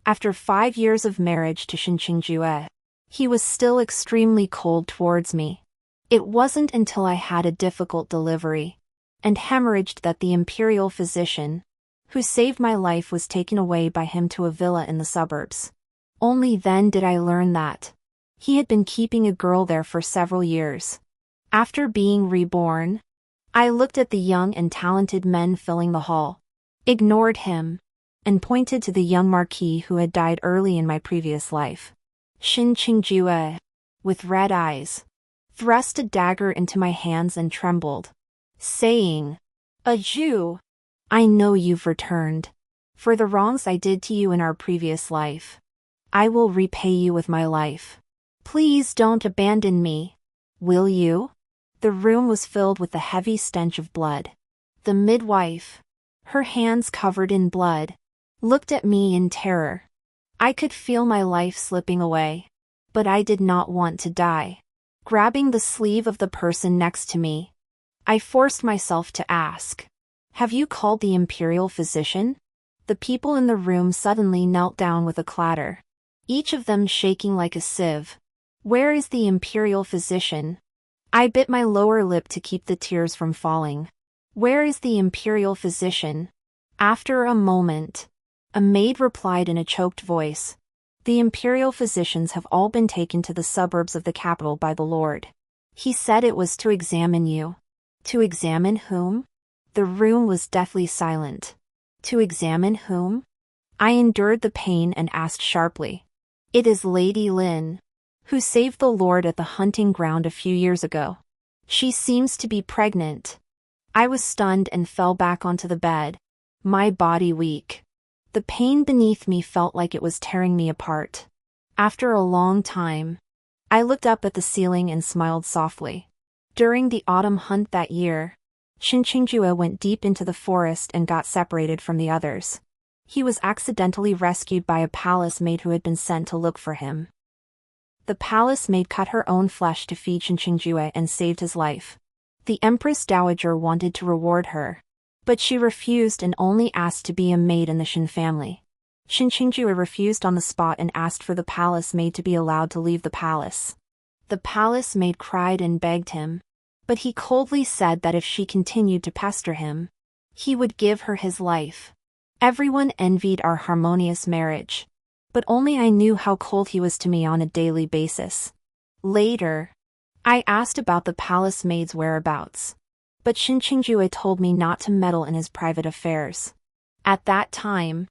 After 5 years of marriage to Shinqingjue, he was still extremely cold towards me. It wasn't until I had a difficult delivery and hemorrhaged that the imperial physician, who saved my life, was taken away by him to a villa in the suburbs. Only then did I learn that he had been keeping a girl there for several years. After being reborn, I looked at the young and talented men filling the hall, ignored him, and pointed to the young marquis who had died early in my previous life. Shinqingjue, with red eyes, thrust a dagger into my hands and trembled, saying, "Adieu. I know you've returned. For the wrongs I did to you in our previous life, I will repay you with my life. Please don't abandon me. Will you?" The room was filled with the heavy stench of blood. The midwife, her hands covered in blood, looked at me in terror. I could feel my life slipping away, but I did not want to die. Grabbing the sleeve of the person next to me, I forced myself to ask, "Have you called the imperial physician?" The people in the room suddenly knelt down with a clatter, each of them shaking like a sieve. "Where is the imperial physician?" I bit my lower lip to keep the tears from falling. "Where is the imperial physician?" After a moment, a maid replied in a choked voice, "The imperial physicians have all been taken to the suburbs of the capital by the Lord. He said it was to examine you." To examine whom? The room was deathly silent. To examine whom? I endured the pain and asked sharply. "It is Lady Lin, who saved the Lord at the hunting ground a few years ago. She seems to be pregnant." I was stunned and fell back onto the bed, my body weak. The pain beneath me felt like it was tearing me apart. After a long time, I looked up at the ceiling and smiled softly. During the autumn hunt that year, Shinqingjue went deep into the forest and got separated from the others. He was accidentally rescued by a palace maid who had been sent to look for him. The palace maid cut her own flesh to feed Shinqingjue and saved his life. The Empress Dowager wanted to reward her, but she refused and only asked to be a maid in the Shin family. Shinqingjue refused on the spot and asked for the palace maid to be allowed to leave the palace. The palace maid cried and begged him, but he coldly said that if she continued to pester him, he would give her his life. Everyone envied our harmonious marriage, but only I knew how cold he was to me on a daily basis. Later, I asked about the palace maid's whereabouts, but Shinqingjue told me not to meddle in his private affairs. At that time,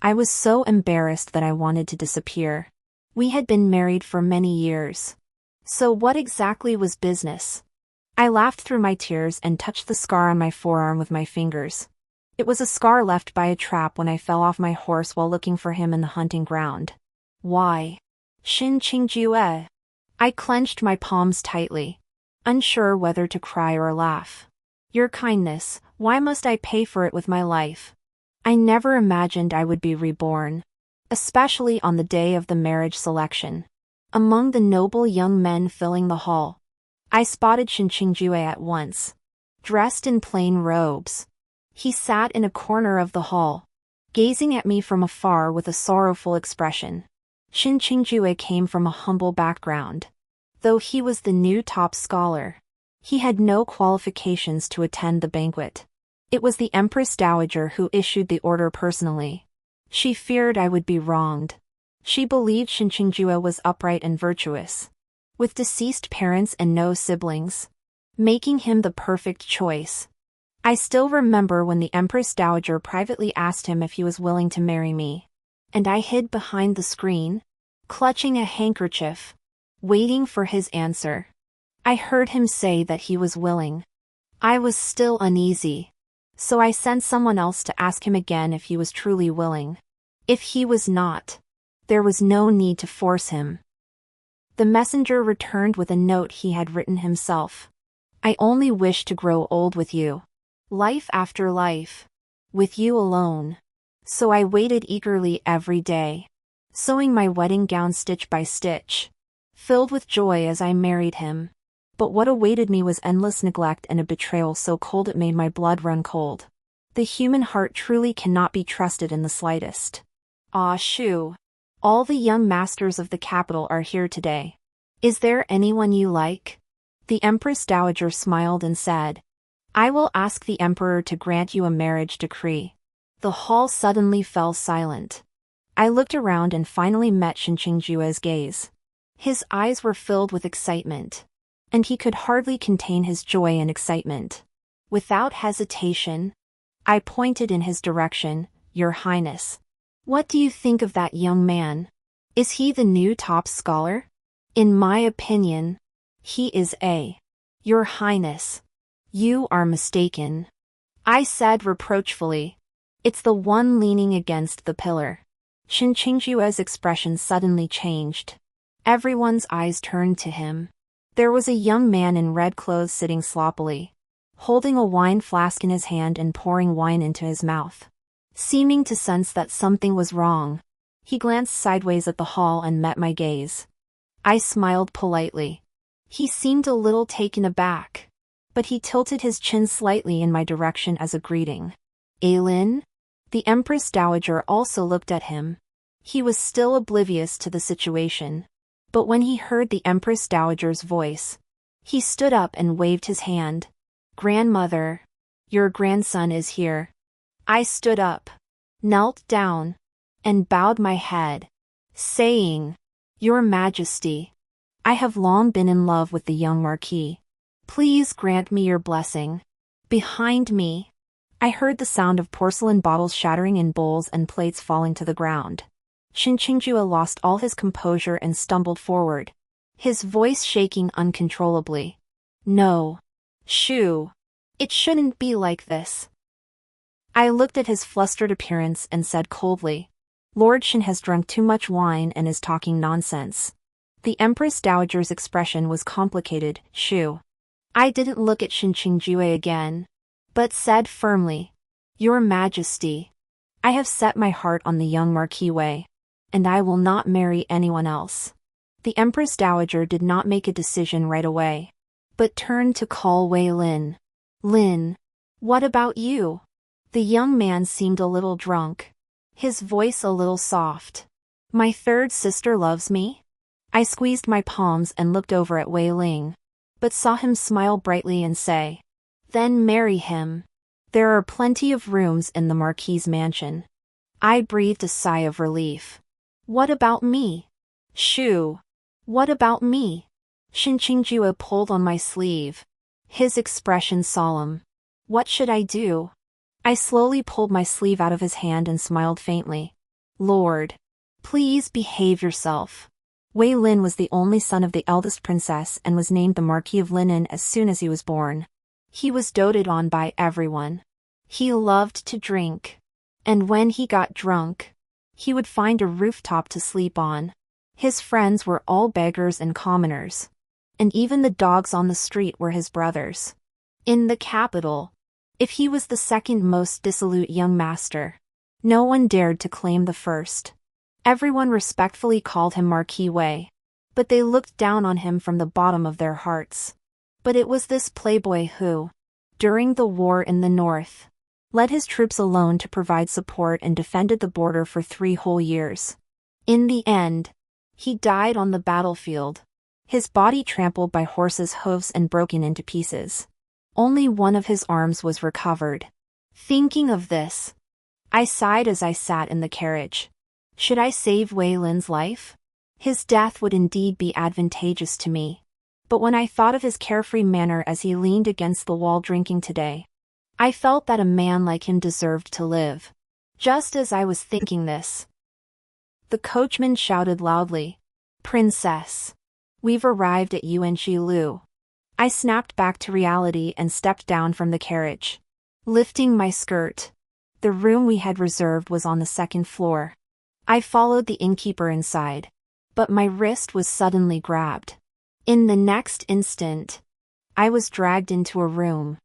I was so embarrassed that I wanted to disappear. We had been married for many years. So what exactly was business? I laughed through my tears and touched the scar on my forearm with my fingers. It was a scar left by a trap when I fell off my horse while looking for him in the hunting ground. Why? Shinqingjue. I clenched my palms tightly, unsure whether to cry or laugh. Your kindness, why must I pay for it with my life? I never imagined I would be reborn, especially on the day of the marriage selection. Among the noble young men filling the hall, I spotted Shinqingjue at once. Dressed in plain robes, he sat in a corner of the hall, gazing at me from afar with a sorrowful expression. Shinqingjue came from a humble background. Though he was the new top scholar, he had no qualifications to attend the banquet. It was the Empress Dowager who issued the order personally. She feared I would be wronged. She believed Shinqingjue was upright and virtuous, with deceased parents and no siblings, making him the perfect choice. I still remember when the Empress Dowager privately asked him if he was willing to marry me, and I hid behind the screen, clutching a handkerchief, waiting for his answer. I heard him say that he was willing. I was still uneasy, so I sent someone else to ask him again if he was truly willing. If he was not, there was no need to force him. The messenger returned with a note he had written himself. I only wish to grow old with you. Life after life. With you alone. So I waited eagerly every day, sewing my wedding gown stitch by stitch, filled with joy as I married him. But what awaited me was endless neglect and a betrayal so cold it made my blood run cold. The human heart truly cannot be trusted in the slightest. Ah shoo. All the young masters of the capital are here today. Is there anyone you like? The Empress Dowager smiled and said, I will ask the Emperor to grant you a marriage decree. The hall suddenly fell silent. I looked around and finally met Shinchingjue's gaze. His eyes were filled with excitement, and he could hardly contain his joy and excitement. Without hesitation, I pointed in his direction. Your Highness. What do you think of that young man? Is he the new top scholar? In my opinion, he is a. Your Highness. You are mistaken. I said reproachfully. It's the one leaning against the pillar. Shinchingjue's expression suddenly changed. Everyone's eyes turned to him. There was a young man in red clothes sitting sloppily, holding a wine flask in his hand and pouring wine into his mouth. Seeming to sense that something was wrong, he glanced sideways at the hall and met my gaze. I smiled politely. He seemed a little taken aback, but he tilted his chin slightly in my direction as a greeting. Aylin? The Empress Dowager also looked at him. He was still oblivious to the situation, but when he heard the Empress Dowager's voice, he stood up and waved his hand. Grandmother, your grandson is here. I stood up, knelt down, and bowed my head, saying, Your Majesty, I have long been in love with the young marquis. Please grant me your blessing. Behind me, I heard the sound of porcelain bottles shattering in bowls and plates falling to the ground. Shinchingjue lost all his composure and stumbled forward, his voice shaking uncontrollably. No. Shoo. It shouldn't be like this. I looked at his flustered appearance and said coldly, Lord Shin has drunk too much wine and is talking nonsense. The Empress Dowager's expression was complicated. Shoo. I didn't look at Shinqingjue again, but said firmly, Your Majesty, I have set my heart on the young Marquis Wei, and I will not marry anyone else. The Empress Dowager did not make a decision right away, but turned to call Wei Lin. Lin, what about you? The young man seemed a little drunk, his voice a little soft. My third sister loves me? I squeezed my palms and looked over at Wei Ling, but saw him smile brightly and say, Then marry him. There are plenty of rooms in the Marquis's mansion. I breathed a sigh of relief. What about me? Shoo. What about me? Shinqingjue pulled on my sleeve, his expression solemn. What should I do? I slowly pulled my sleeve out of his hand and smiled faintly. Lord, please behave yourself. Wei Lin was the only son of the eldest princess and was named the Marquis of Linen as soon as he was born. He was doted on by everyone. He loved to drink, and when he got drunk, he would find a rooftop to sleep on. His friends were all beggars and commoners, and even the dogs on the street were his brothers. In the capital, if he was the second most dissolute young master, no one dared to claim the first. Everyone respectfully called him Marquis Wei, but they looked down on him from the bottom of their hearts. But it was this playboy who, during the war in the north, led his troops alone to provide support and defended the border for 3 whole years. In the end, he died on the battlefield, his body trampled by horses' hooves and broken into pieces. Only one of his arms was recovered. Thinking of this, I sighed as I sat in the carriage. Should I save Wei Lin's life? His death would indeed be advantageous to me. But when I thought of his carefree manner as he leaned against the wall drinking today, I felt that a man like him deserved to live. Just as I was thinking this, the coachman shouted loudly, Princess, we've arrived at Yuanqilu. I snapped back to reality and stepped down from the carriage. Lifting my skirt, the room we had reserved was on the 2nd floor. I followed the innkeeper inside, but my wrist was suddenly grabbed. In the next instant, I was dragged into a room.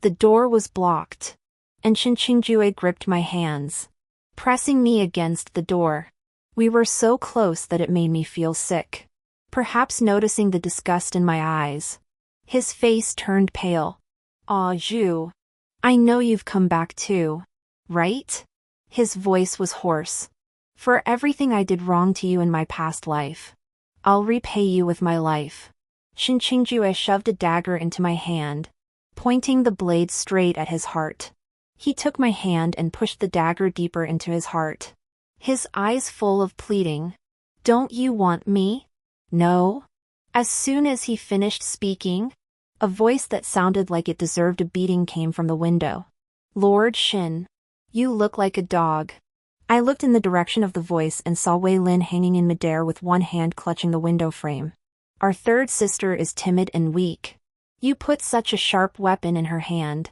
The door was blocked, and Shinqingjue gripped my hands, pressing me against the door. We were so close that it made me feel sick. Perhaps noticing the disgust in my eyes, his face turned pale. Ah, Zhu. I know you've come back too, right? His voice was hoarse. For everything I did wrong to you in my past life, I'll repay you with my life. Shinqingjue shoved a dagger into my hand, pointing the blade straight at his heart. He took my hand and pushed the dagger deeper into his heart, his eyes full of pleading. Don't you want me? No? As soon as he finished speaking, a voice that sounded like it deserved a beating came from the window. Lord Shin, you look like a dog. I looked in the direction of the voice and saw Wei Lin hanging in midair with one hand clutching the window frame. Our third sister is timid and weak. You put such a sharp weapon in her hand.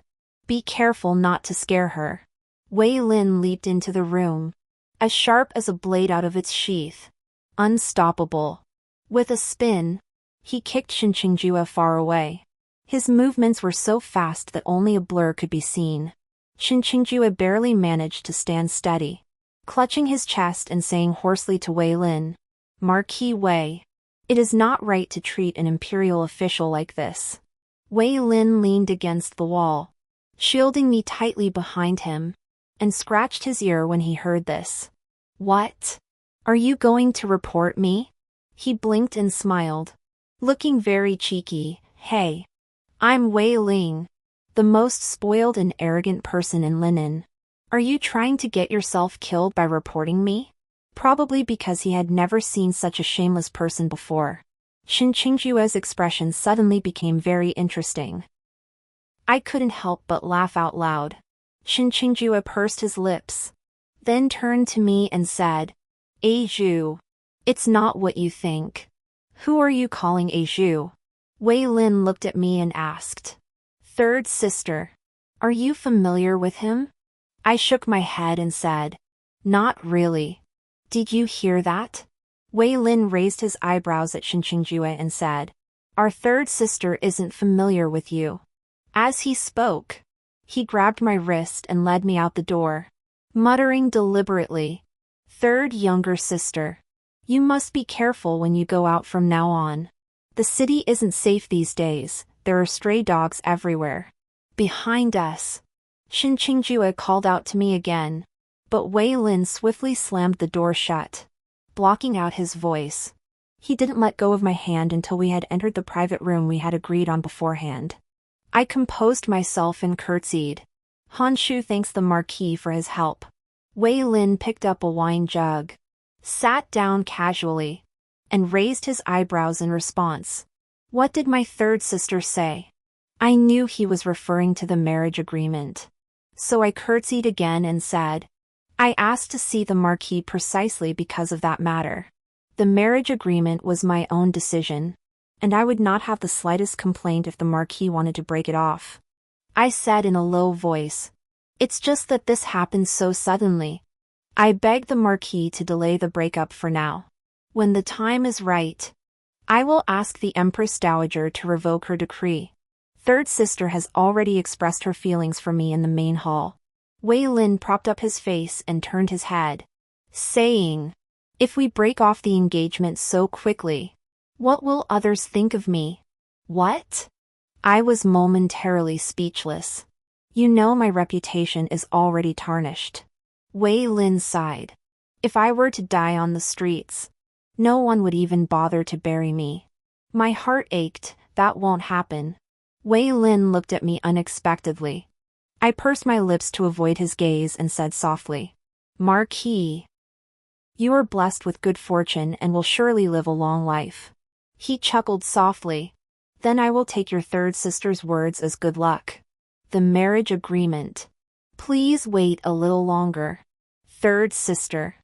Be careful not to scare her. Wei Lin leaped into the room, as sharp as a blade out of its sheath. Unstoppable. With a spin, he kicked Shinqingjue far away. His movements were so fast that only a blur could be seen. Shinqingjue barely managed to stand steady, clutching his chest and saying hoarsely to Wei Lin, Marquis Wei, it is not right to treat an imperial official like this. Wei Lin leaned against the wall, shielding me tightly behind him, and scratched his ear when he heard this. What? Are you going to report me? He blinked and smiled, looking very cheeky. Hey. I'm Wei Ling, the most spoiled and arrogant person in Linen. Are you trying to get yourself killed by reporting me? Probably because he had never seen such a shameless person before. Shinqingjue's expression suddenly became very interesting. I couldn't help but laugh out loud. Shinqingjue pursed his lips, then turned to me and said, Zhu, it's not what you think. Who are you calling Zhu? Wei Lin looked at me and asked, Third sister, are you familiar with him? I shook my head and said, Not really. Did you hear that? Wei Lin raised his eyebrows at Shinqingjue and said, Our third sister isn't familiar with you. As he spoke, he grabbed my wrist and led me out the door, muttering deliberately, Third younger sister, you must be careful when you go out from now on. The city isn't safe these days, there are stray dogs everywhere. Behind us. Shinqingjue called out to me again, but Wei Lin swiftly slammed the door shut, blocking out his voice. He didn't let go of my hand until we had entered the private room we had agreed on beforehand. I composed myself and curtsied. Honshu thanks the Marquis for his help. Wei Lin picked up a wine jug, sat down casually, and raised his eyebrows in response. What did my third sister say? I knew he was referring to the marriage agreement. So I curtsied again and said, I asked to see the Marquis precisely because of that matter. The marriage agreement was my own decision, and I would not have the slightest complaint if the Marquis wanted to break it off. I said in a low voice, It's just that this happened so suddenly. I begged the Marquis to delay the breakup for now. When the time is right, I will ask the Empress Dowager to revoke her decree. Third sister has already expressed her feelings for me in the main hall. Wei Lin propped up his face and turned his head, saying, If we break off the engagement so quickly, what will others think of me? What? I was momentarily speechless. You know my reputation is already tarnished. Wei Lin sighed. If I were to die on the streets, no one would even bother to bury me. My heart ached. That won't happen. Wei Lin looked at me unexpectedly. I pursed my lips to avoid his gaze and said softly, Marquis, you are blessed with good fortune and will surely live a long life. He chuckled softly. Then I will take your third sister's words as good luck. The marriage agreement. Please wait a little longer. Third sister.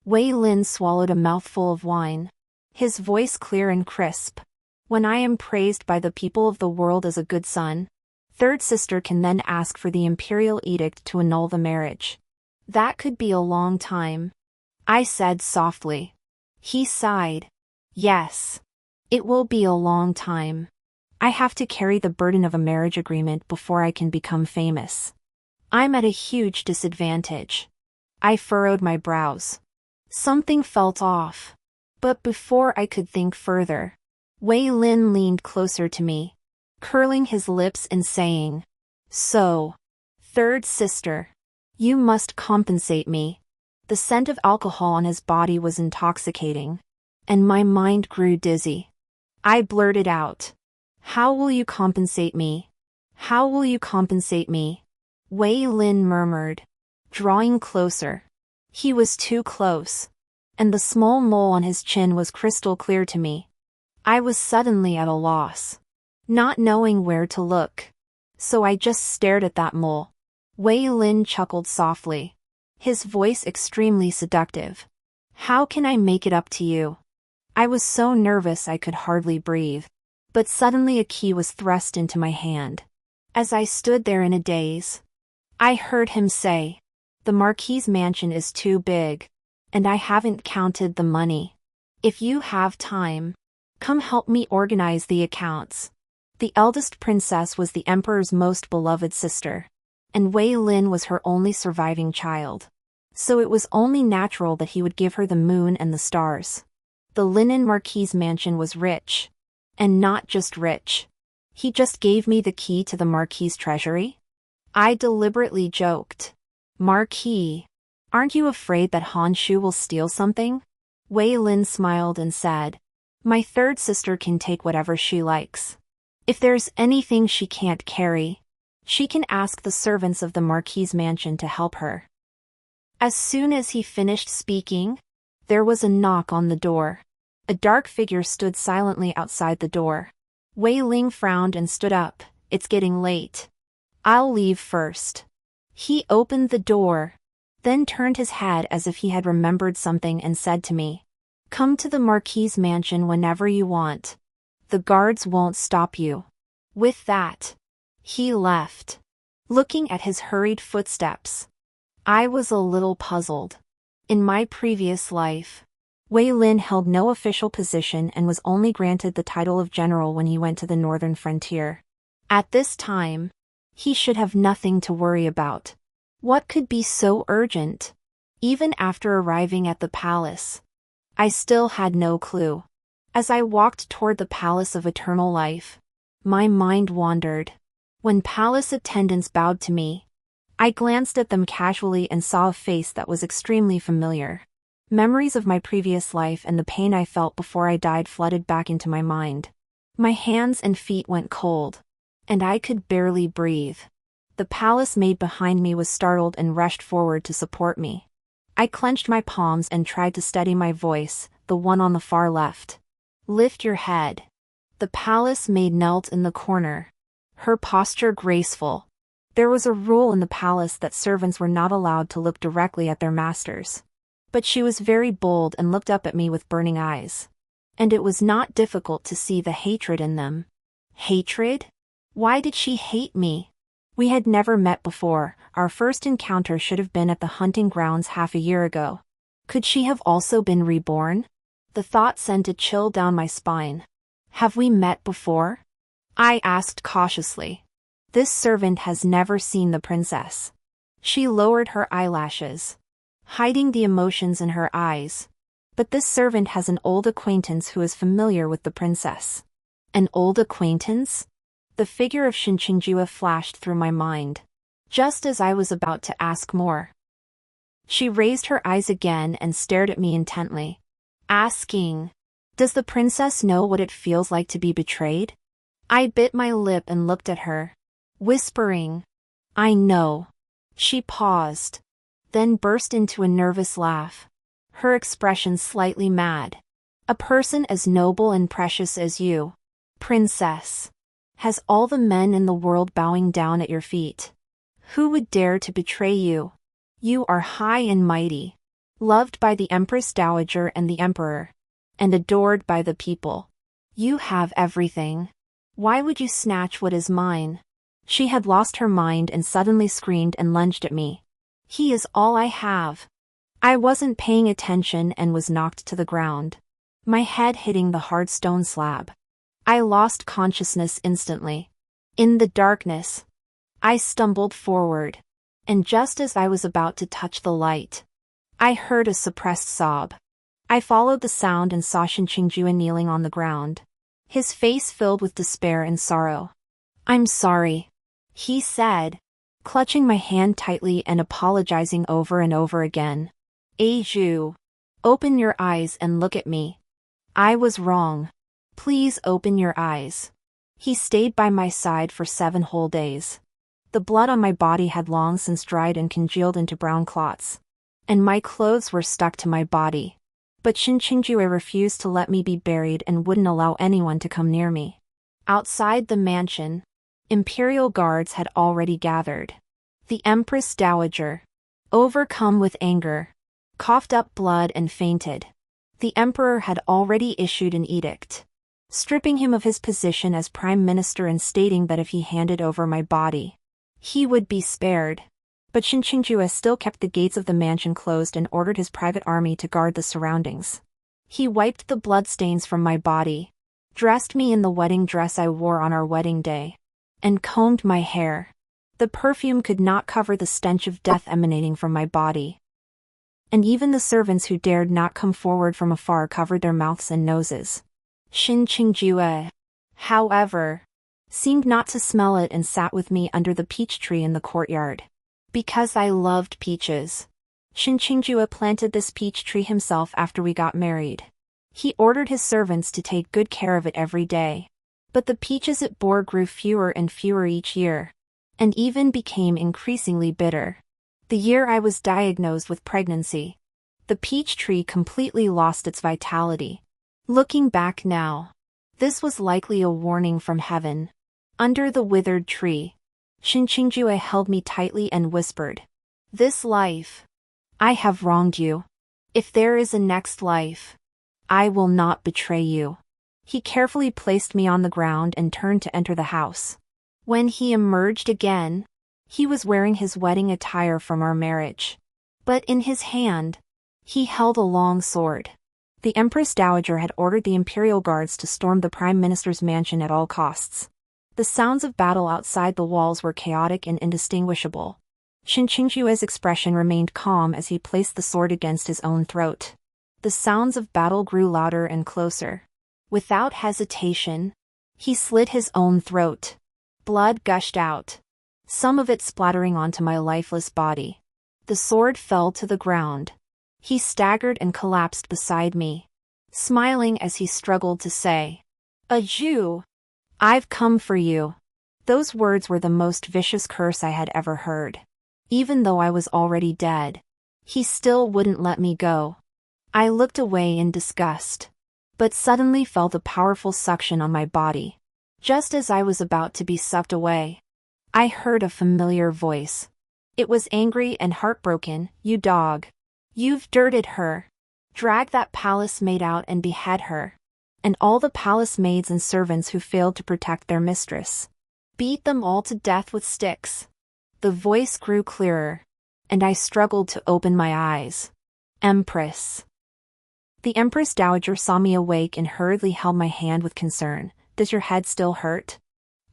Wei Lin swallowed a mouthful of wine, his voice clear and crisp. When I am praised by the people of the world as a good son, third sister can then ask for the imperial edict to annul the marriage. That could be a long time, I said softly. He sighed. Yes. It will be a long time. I have to carry the burden of a marriage agreement before I can become famous. I'm at a huge disadvantage. I furrowed my brows. Something felt off. But before I could think further, Wei Lin leaned closer to me, curling his lips and saying, So, third sister, you must compensate me. The scent of alcohol on his body was intoxicating, and my mind grew dizzy. I blurted out, "How will you compensate me? How will you compensate me?" Wei Lin murmured, drawing closer. He was too close, and the small mole on his chin was crystal clear to me. I was suddenly at a loss, not knowing where to look. So I just stared at that mole. Wei Lin chuckled softly, his voice extremely seductive. "How can I make it up to you?" I was so nervous I could hardly breathe. But suddenly a key was thrust into my hand. As I stood there in a daze, I heard him say, "The marquis' mansion is too big, and I haven't counted the money. If you have time, come help me organize the accounts." The eldest princess was the emperor's most beloved sister, and Wei Lin was her only surviving child. So it was only natural that he would give her the moon and the stars. The Linen Marquis' mansion was rich. And not just rich. He just gave me the key to the Marquis' treasury? I deliberately joked. "Marquis, aren't you afraid that Han Shu will steal something?" Wei Lin smiled and said, "My third sister can take whatever she likes. If there's anything she can't carry, she can ask the servants of the Marquis' mansion to help her." As soon as he finished speaking, there was a knock on the door. A dark figure stood silently outside the door. Wei Ling frowned and stood up. "It's getting late. I'll leave first." He opened the door, then turned his head as if he had remembered something and said to me, "Come to the Marquis' mansion whenever you want. The guards won't stop you." With that, he left. Looking at his hurried footsteps, I was a little puzzled. In my previous life, Wei Lin held no official position and was only granted the title of general when he went to the northern frontier. At this time, he should have nothing to worry about. What could be so urgent? Even after arriving at the palace, I still had no clue. As I walked toward the Palace of Eternal Life, my mind wandered. When palace attendants bowed to me, I glanced at them casually and saw a face that was extremely familiar. Memories of my previous life and the pain I felt before I died flooded back into my mind. My hands and feet went cold, and I could barely breathe. The palace maid behind me was startled and rushed forward to support me. I clenched my palms and tried to steady my voice, the one on the far left. "Lift your head." The palace maid knelt in the corner, her posture graceful. There was a rule in the palace that servants were not allowed to look directly at their masters. But she was very bold and looked up at me with burning eyes. And it was not difficult to see the hatred in them. Hatred? Why did she hate me? We had never met before. Our first encounter should have been at the hunting grounds half a year ago. Could she have also been reborn? The thought sent a chill down my spine. Have we met before? I asked cautiously. This servant has never seen the princess. She lowered her eyelashes, hiding the emotions in her eyes. But this servant has an old acquaintance who is familiar with the princess. An old acquaintance? The figure of Shinqingjue flashed through my mind, just as I was about to ask more. She raised her eyes again and stared at me intently, asking, "Does the princess know what it feels like to be betrayed?" I bit my lip and looked at her, whispering, "I know." She paused, then burst into a nervous laugh, her expression slightly mad. "A person as noble and precious as you, princess, has all the men in the world bowing down at your feet. Who would dare to betray you? You are high and mighty, loved by the Empress Dowager and the Emperor, and adored by the people. You have everything. Why would you snatch what is mine?" She had lost her mind and suddenly screamed and lunged at me. "He is all I have." I wasn't paying attention and was knocked to the ground, my head hitting the hard stone slab. I lost consciousness instantly. In the darkness, I stumbled forward, and just as I was about to touch the light, I heard a suppressed sob. I followed the sound and saw Shinqingjue kneeling on the ground, his face filled with despair and sorrow. "I'm sorry," he said, clutching my hand tightly and apologizing over and over again. Zhu, open your eyes and look at me. I was wrong. Please open your eyes. He stayed by my side for 7 whole days. The blood on my body had long since dried and congealed into brown clots, and my clothes were stuck to my body. But Xinqingjue refused to let me be buried and wouldn't allow anyone to come near me. Outside the mansion, imperial guards had already gathered. The Empress Dowager, overcome with anger, coughed up blood and fainted. The emperor had already issued an edict, stripping him of his position as prime minister and stating that if he handed over my body, he would be spared. But Xinqingjue still kept the gates of the mansion closed and ordered his private army to guard the surroundings. He wiped the bloodstains from my body, dressed me in the wedding dress I wore on our wedding day, and combed my hair. The perfume could not cover the stench of death emanating from my body. And even the servants who dared not come forward from afar covered their mouths and noses. Xinqingjue, however, seemed not to smell it and sat with me under the peach tree in the courtyard. Because I loved peaches, Xinqingjue planted this peach tree himself after we got married. He ordered his servants to take good care of it every day. But the peaches it bore grew fewer and fewer each year, and even became increasingly bitter. The year I was diagnosed with pregnancy, the peach tree completely lost its vitality. Looking back now, this was likely a warning from heaven. Under the withered tree, Xinqingjue held me tightly and whispered, "This life, I have wronged you. If there is a next life, I will not betray you." He carefully placed me on the ground and turned to enter the house. When he emerged again, he was wearing his wedding attire from our marriage. But in his hand, he held a long sword. The Empress Dowager had ordered the imperial guards to storm the prime minister's mansion at all costs. The sounds of battle outside the walls were chaotic and indistinguishable. Xinqingjue's expression remained calm as he placed the sword against his own throat. The sounds of battle grew louder and closer. Without hesitation, he slit his own throat. Blood gushed out, some of it splattering onto my lifeless body. The sword fell to the ground. He staggered and collapsed beside me, smiling as he struggled to say, "Zhu, I've come for you." Those words were the most vicious curse I had ever heard. Even though I was already dead, he still wouldn't let me go. I looked away in disgust, but suddenly felt a powerful suction on my body. Just as I was about to be sucked away, I heard a familiar voice. It was angry and heartbroken. "You dog. You've dirted her. Drag that palace maid out and behead her. And all the palace maids and servants who failed to protect their mistress. Beat them all to death with sticks." The voice grew clearer, and I struggled to open my eyes. "Empress." The Empress Dowager saw me awake and hurriedly held my hand with concern. "Does your head still hurt?"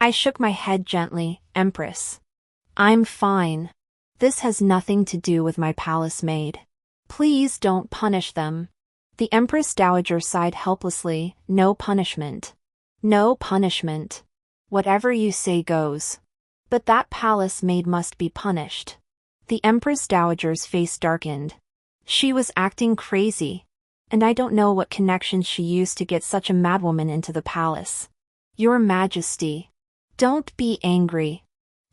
I shook my head gently. "Empress, I'm fine. This has nothing to do with my palace maid. Please don't punish them." The Empress Dowager sighed helplessly. "No punishment. No punishment. Whatever you say goes. But that palace maid must be punished." The Empress Dowager's face darkened. She was acting crazy, and I don't know what connections she used to get such a madwoman into the palace. "Your Majesty, don't be angry."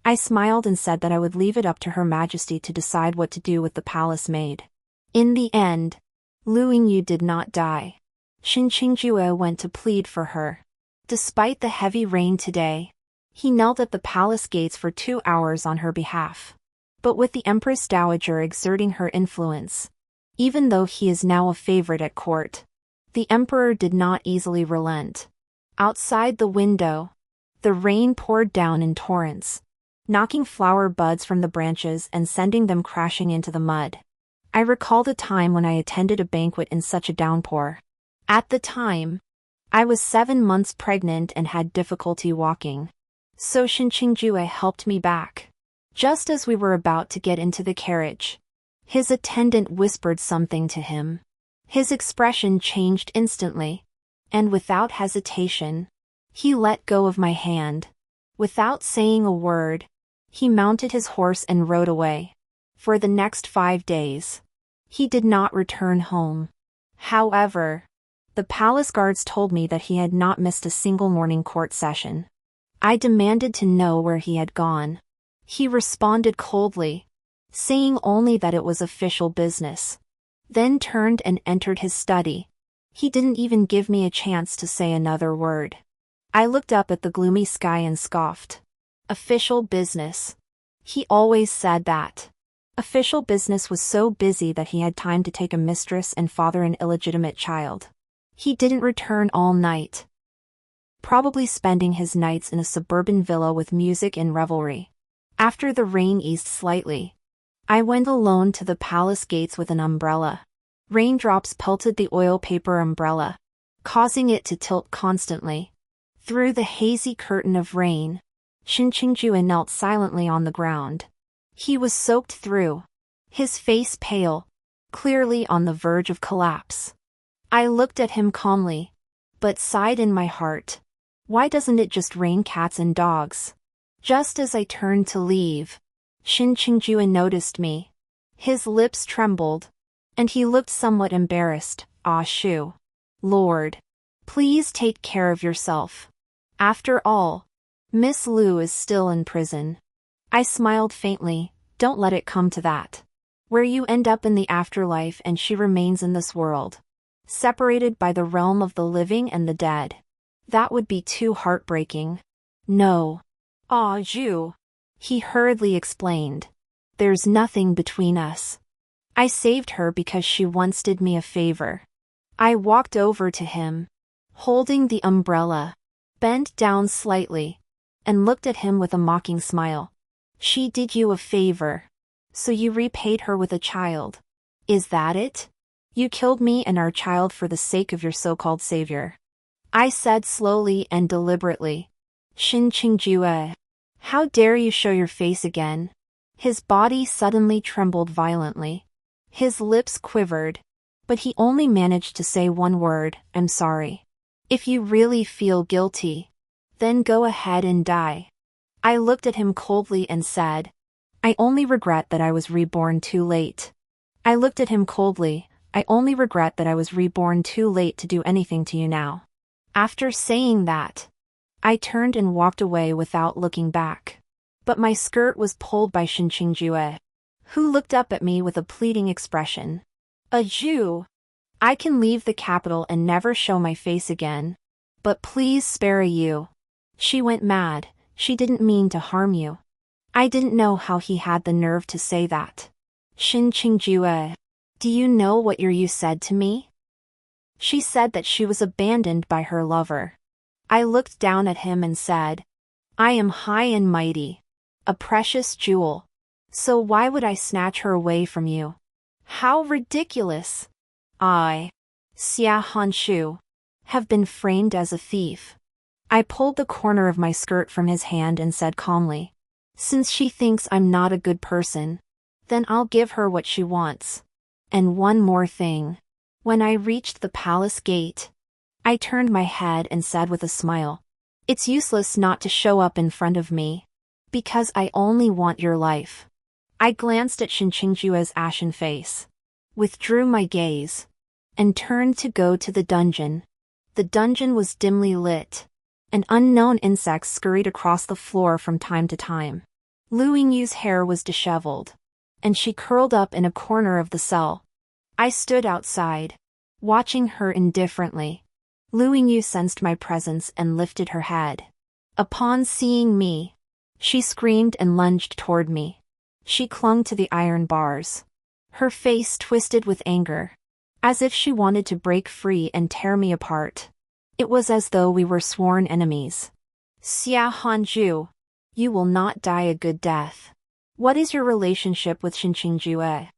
I smiled and said that I would leave it up to Her Majesty to decide what to do with the palace maid. In the end, Lu Yingyu did not die. Xinqingjue went to plead for her. Despite the heavy rain today, he knelt at the palace gates for 2 hours on her behalf. But with the Empress Dowager exerting her influence, even though he is now a favorite at court, the emperor did not easily relent. Outside the window, the rain poured down in torrents, knocking flower buds from the branches and sending them crashing into the mud. I recalled a time when I attended a banquet in such a downpour. At the time, I was 7 months pregnant and had difficulty walking. So Xinqingjue helped me back. Just as we were about to get into the carriage, his attendant whispered something to him. His expression changed instantly, and without hesitation, he let go of my hand. Without saying a word, he mounted his horse and rode away. For the next 5 days, He did not return home. However, the palace guards told me that he had not missed a single morning court session. I demanded to know where he had gone. He responded coldly, saying only that it was official business. Then turned and entered his study. He didn't even give me a chance to say another word. I looked up at the gloomy sky and scoffed. Official business. He always said that. Official business was so busy that he had time to take a mistress and father an illegitimate child. He didn't return all night. Probably spending his nights in a suburban villa with music and revelry. After the rain eased slightly, I went alone to the palace gates with an umbrella. Raindrops pelted the oil paper umbrella, causing it to tilt constantly. Through the hazy curtain of rain, Shin Qingju knelt silently on the ground. He was soaked through, his face pale, clearly on the verge of collapse. I looked at him calmly, but sighed in my heart. Why doesn't it just rain cats and dogs? Just as I turned to leave, Shin Qingju noticed me. His lips trembled, and he looked somewhat embarrassed. Ah Shu. Lord, please take care of yourself. After all, Miss Liu is still in prison. I smiled faintly. Don't let it come to that. Where you end up in the afterlife and she remains in this world, separated by the realm of the living and the dead. That would be too heartbreaking. No. Ah Zhu. He hurriedly explained. There's nothing between us. I saved her because she once did me a favor. I walked over to him, holding the umbrella, bent down slightly, and looked at him with a mocking smile. She did you a favor, so you repaid her with a child. Is that it? You killed me and our child for the sake of your so-called savior. I said slowly and deliberately. Shin Qingju, how dare you show your face again? His body suddenly trembled violently. His lips quivered, but he only managed to say one word, I'm sorry. If you really feel guilty, then go ahead and die. I looked at him coldly and said, I only regret that I was reborn too late. I looked at him coldly. I only regret that I was reborn too late to do anything to you now. After saying that, I turned and walked away without looking back. But my skirt was pulled by Shin Qingju, who looked up at me with a pleading expression. A Jew. I can leave the capital and never show my face again. But please spare you. She went mad. She didn't mean to harm you. I didn't know how he had the nerve to say that. Shin Qingju, do you know what you said to me? She said that she was abandoned by her lover. I looked down at him and said, I am high and mighty, a precious jewel. So why would I snatch her away from you? How ridiculous! I, Xia Hanshu, have been framed as a thief. I pulled the corner of my skirt from his hand and said calmly, since she thinks I'm not a good person, then I'll give her what she wants. And one more thing. When I reached the palace gate, I turned my head and said with a smile, it's useless not to show up in front of me, because I only want your life. I glanced at Shin Qingju's ashen face, withdrew my gaze, and turned to go to the dungeon. The dungeon was dimly lit, and unknown insects scurried across the floor from time to time. Lu Yingyu's hair was disheveled, and she curled up in a corner of the cell. I stood outside, watching her indifferently. Lu Yingyu sensed my presence and lifted her head. Upon seeing me, she screamed and lunged toward me. She clung to the iron bars. Her face twisted with anger, as if she wanted to break free and tear me apart. It was as though we were sworn enemies. Xia Hanju, you will not die a good death. What is your relationship with Shin Qingju?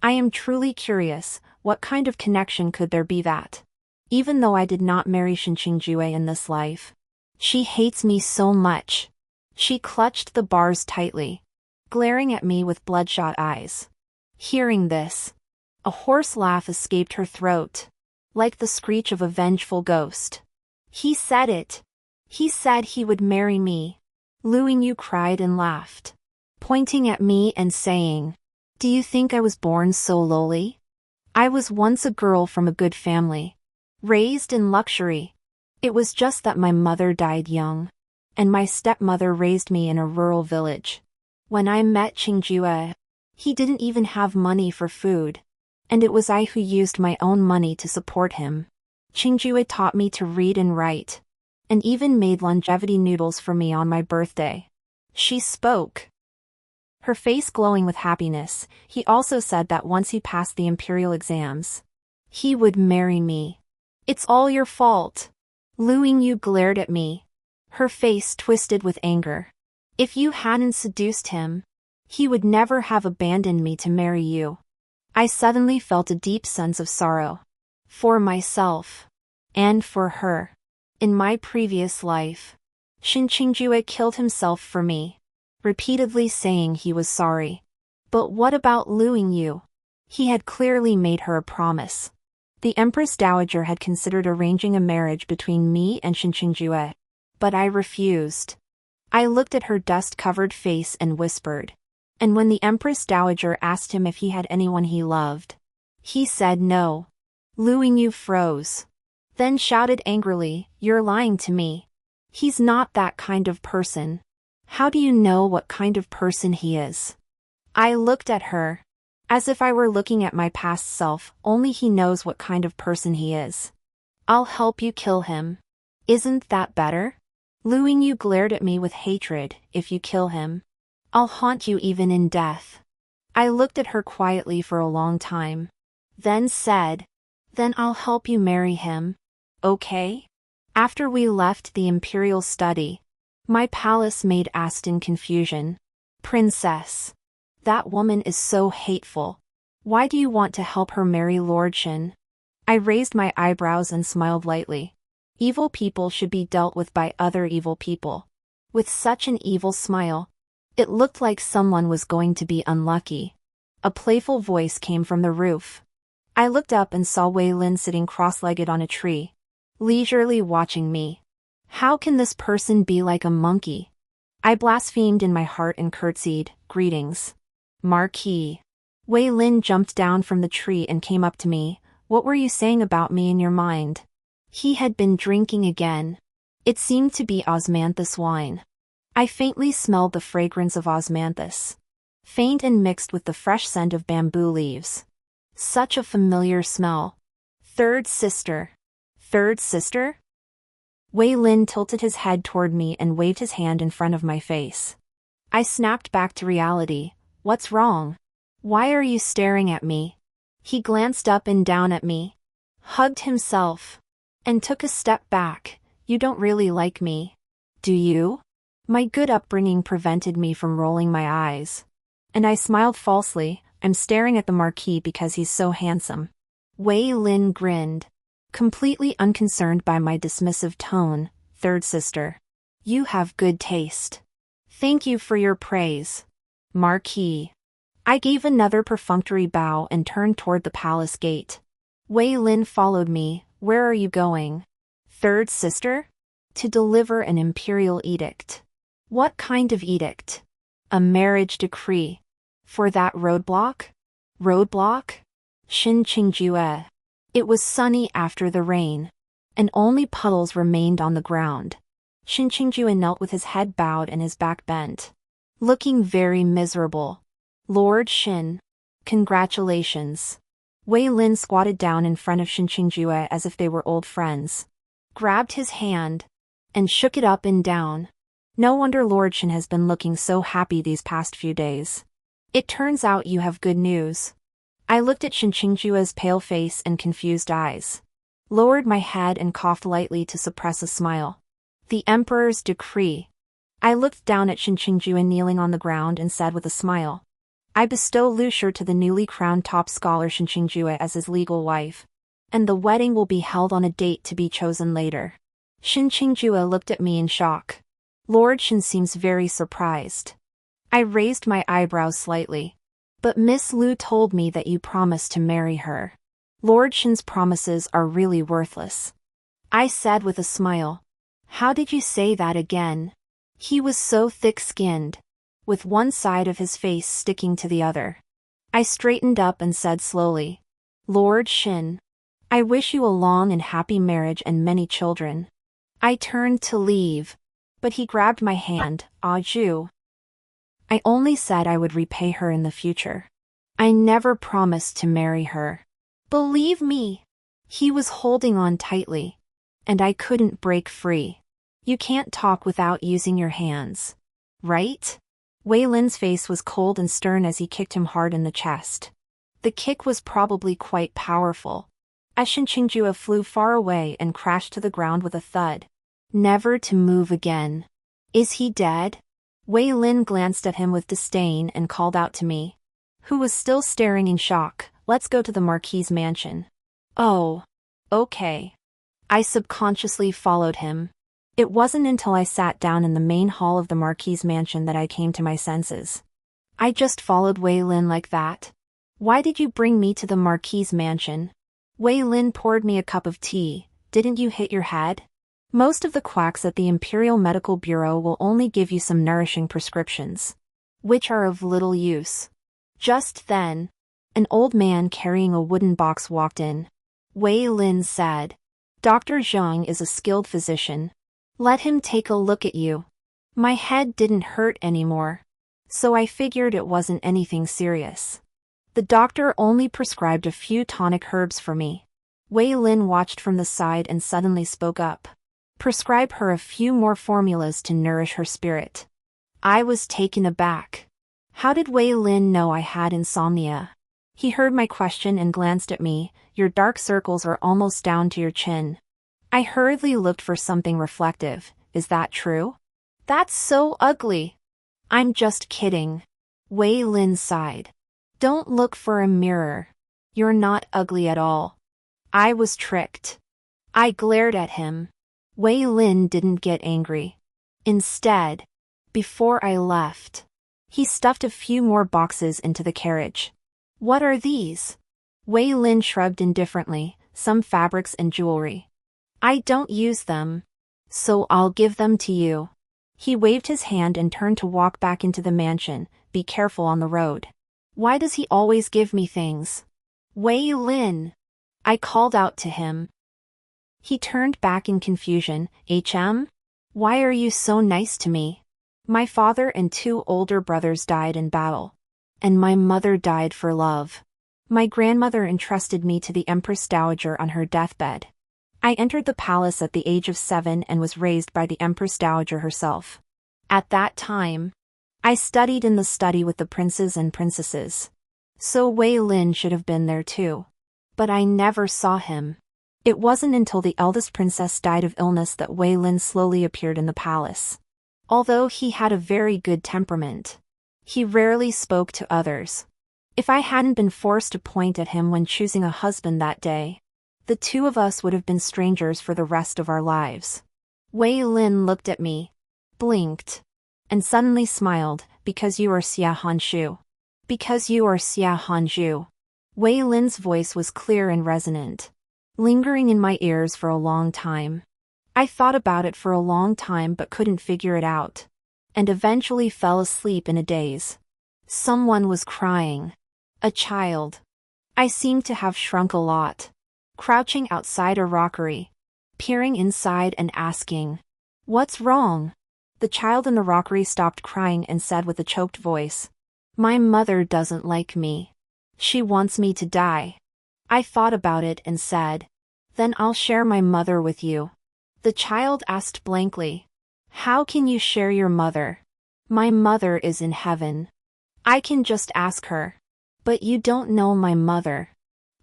I am truly curious, what kind of connection could there be that, even though I did not marry Shin Qingju in this life, she hates me so much. She clutched the bars tightly, glaring at me with bloodshot eyes. Hearing this, a hoarse laugh escaped her throat, like the screech of a vengeful ghost. He said it. He said he would marry me. Lu Yingyu cried and laughed, pointing at me and saying, do you think I was born so lowly? I was once a girl from a good family, raised in luxury. It was just that my mother died young, and my stepmother raised me in a rural village. When I met Qingjue, he didn't even have money for food, and it was I who used my own money to support him. Qingjue taught me to read and write, and even made longevity noodles for me on my birthday. She spoke, her face glowing with happiness. He also said that once he passed the imperial exams, he would marry me. It's all your fault. Lu Yingyu glared at me, her face twisted with anger. If you hadn't seduced him, he would never have abandoned me to marry you. I suddenly felt a deep sense of sorrow. For myself. And for her. In my previous life, Qingjue killed himself for me, repeatedly saying he was sorry. But what about Lu Yingyu? He had clearly made her a promise. The Empress Dowager had considered arranging a marriage between me and Qingjue, but I refused. I looked at her dust-covered face and whispered. And when the Empress Dowager asked him if he had anyone he loved, he said no. Lu Yingyu froze, then shouted angrily, "You're lying to me. He's not that kind of person. How do you know what kind of person he is?" I looked at her, as if I were looking at my past self. Only he knows what kind of person he is. I'll help you kill him. Isn't that better? Lu Yingyu glared at me with hatred. If you kill him, I'll haunt you even in death. I looked at her quietly for a long time, then said, "Then I'll help you marry him. Okay?" After we left the imperial study, my palace maid asked in confusion, "Princess, that woman is so hateful. Why do you want to help her marry Lord Shen?" I raised my eyebrows and smiled lightly. Evil people should be dealt with by other evil people. With such an evil smile, it looked like someone was going to be unlucky. A playful voice came from the roof. I looked up and saw Wei Lin sitting cross-legged on a tree, leisurely watching me. How can this person be like a monkey? I blasphemed in my heart and curtsied, "Greetings, Marquis." Wei Lin jumped down from the tree and came up to me. "What were you saying about me in your mind?" He had been drinking again. It seemed to be osmanthus wine. I faintly smelled the fragrance of osmanthus, faint and mixed with the fresh scent of bamboo leaves. Such a familiar smell. Third sister. Third sister? Wei Lin tilted his head toward me and waved his hand in front of my face. I snapped back to reality. "What's wrong? Why are you staring at me?" He glanced up and down at me, hugged himself, and took a step back. "You don't really like me, do you?" My good upbringing prevented me from rolling my eyes, and I smiled falsely. "I'm staring at the Marquis because he's so handsome." Wei Lin grinned, completely unconcerned by my dismissive tone. "Third sister, you have good taste. Thank you for your praise, Marquis." I gave another perfunctory bow and turned toward the palace gate. Wei Lin followed me. "Where are you going, third sister?" "To deliver an imperial edict." "What kind of edict?" "A marriage decree." "For that roadblock?" "Roadblock?" Qingjue. It was sunny after the rain, and only puddles remained on the ground. Qingjue knelt with his head bowed and his back bent, looking very miserable. "Lord Shin, congratulations." Wei Lin squatted down in front of Qingjue as if they were old friends, grabbed his hand, and shook it up and down. "No wonder Lord Shin has been looking so happy these past few days. It turns out you have good news." I looked at Qingjue's pale face and confused eyes, lowered my head and coughed lightly to suppress a smile. "The Emperor's decree." I looked down at Qingjue kneeling on the ground and said with a smile, "I bestow Lu Shi to the newly crowned top scholar Qingjue as his legal wife, and the wedding will be held on a date to be chosen later." Qingjue looked at me in shock. "Lord Shin seems very surprised." I raised my eyebrows slightly. "But Miss Lu told me that you promised to marry her. Lord Shin's promises are really worthless." I said with a smile. "How did you say that again?" He was so thick-skinned, with one side of his face sticking to the other. I straightened up and said slowly, Lord Shin. I wish you a long and happy marriage and many children. I turned to leave, but he grabbed my hand. Ju. I only said I would repay her in the future. I never promised to marry her. Believe me. He was holding on tightly, and I couldn't break free. You can't talk without using your hands. Right? Wei Lin's face was cold and stern as he kicked him hard in the chest. The kick was probably quite powerful. As Shin Qingjue flew far away and crashed to the ground with a thud. Never to move again. Is he dead? Wei Lin glanced at him with disdain and called out to me, who was still staring in shock, let's go to the marquis' mansion. Oh. Okay. I subconsciously followed him. It wasn't until I sat down in the main hall of the marquis' mansion that I came to my senses. I just followed Wei Lin like that. Why did you bring me to the marquis' mansion? Wei Lin poured me a cup of tea. Didn't you hit your head? Most of the quacks at the Imperial Medical Bureau will only give you some nourishing prescriptions, which are of little use. Just then, an old man carrying a wooden box walked in. Wei Lin said, Dr. Zhang is a skilled physician. Let him take a look at you. My head didn't hurt anymore, so I figured it wasn't anything serious. The doctor only prescribed a few tonic herbs for me. Wei Lin watched from the side and suddenly spoke up. Prescribe her a few more formulas to nourish her spirit. I was taken aback. How did Wei Lin know I had insomnia? He heard my question and glanced at me. Your dark circles are almost down to your chin. I hurriedly looked for something reflective. Is that true? That's so ugly. I'm just kidding. Wei Lin sighed. Don't look for a mirror. You're not ugly at all. I was tricked. I glared at him. Wei Lin didn't get angry. Instead, before I left, he stuffed a few more boxes into the carriage. What are these? Wei Lin shrugged indifferently. Some fabrics and jewelry. I don't use them, so I'll give them to you. He waved his hand and turned to walk back into the mansion. Be careful on the road. Why does he always give me things? Wei Lin. I called out to him. He turned back in confusion. Why are you so nice to me? My father and 2 older brothers died in battle. And my mother died for love. My grandmother entrusted me to the Empress Dowager on her deathbed. I entered the palace at the age of 7 and was raised by the Empress Dowager herself. At that time, I studied in the study with the princes and princesses. So Wei Lin should have been there too. But I never saw him. It wasn't until the eldest princess died of illness that Wei Lin slowly appeared in the palace. Although he had a very good temperament, he rarely spoke to others. If I hadn't been forced to point at him when choosing a husband that day, the 2 of us would have been strangers for the rest of our lives. Wei Lin looked at me, blinked, and suddenly smiled. Because you are Xia Hanshu. Because you are Xia Hanju. Wei Lin's voice was clear and resonant, lingering in my ears for a long time. I thought about it for a long time but couldn't figure it out, and eventually fell asleep in a daze. Someone was crying. A child. I seemed to have shrunk a lot, crouching outside a rockery, peering inside and asking, "What's wrong?" The child in the rockery stopped crying and said with a choked voice, "My mother doesn't like me. She wants me to die." I thought about it and said, "Then I'll share my mother with you." The child asked blankly, "How can you share your mother? My mother is in heaven. I can just ask her." "But you don't know my mother."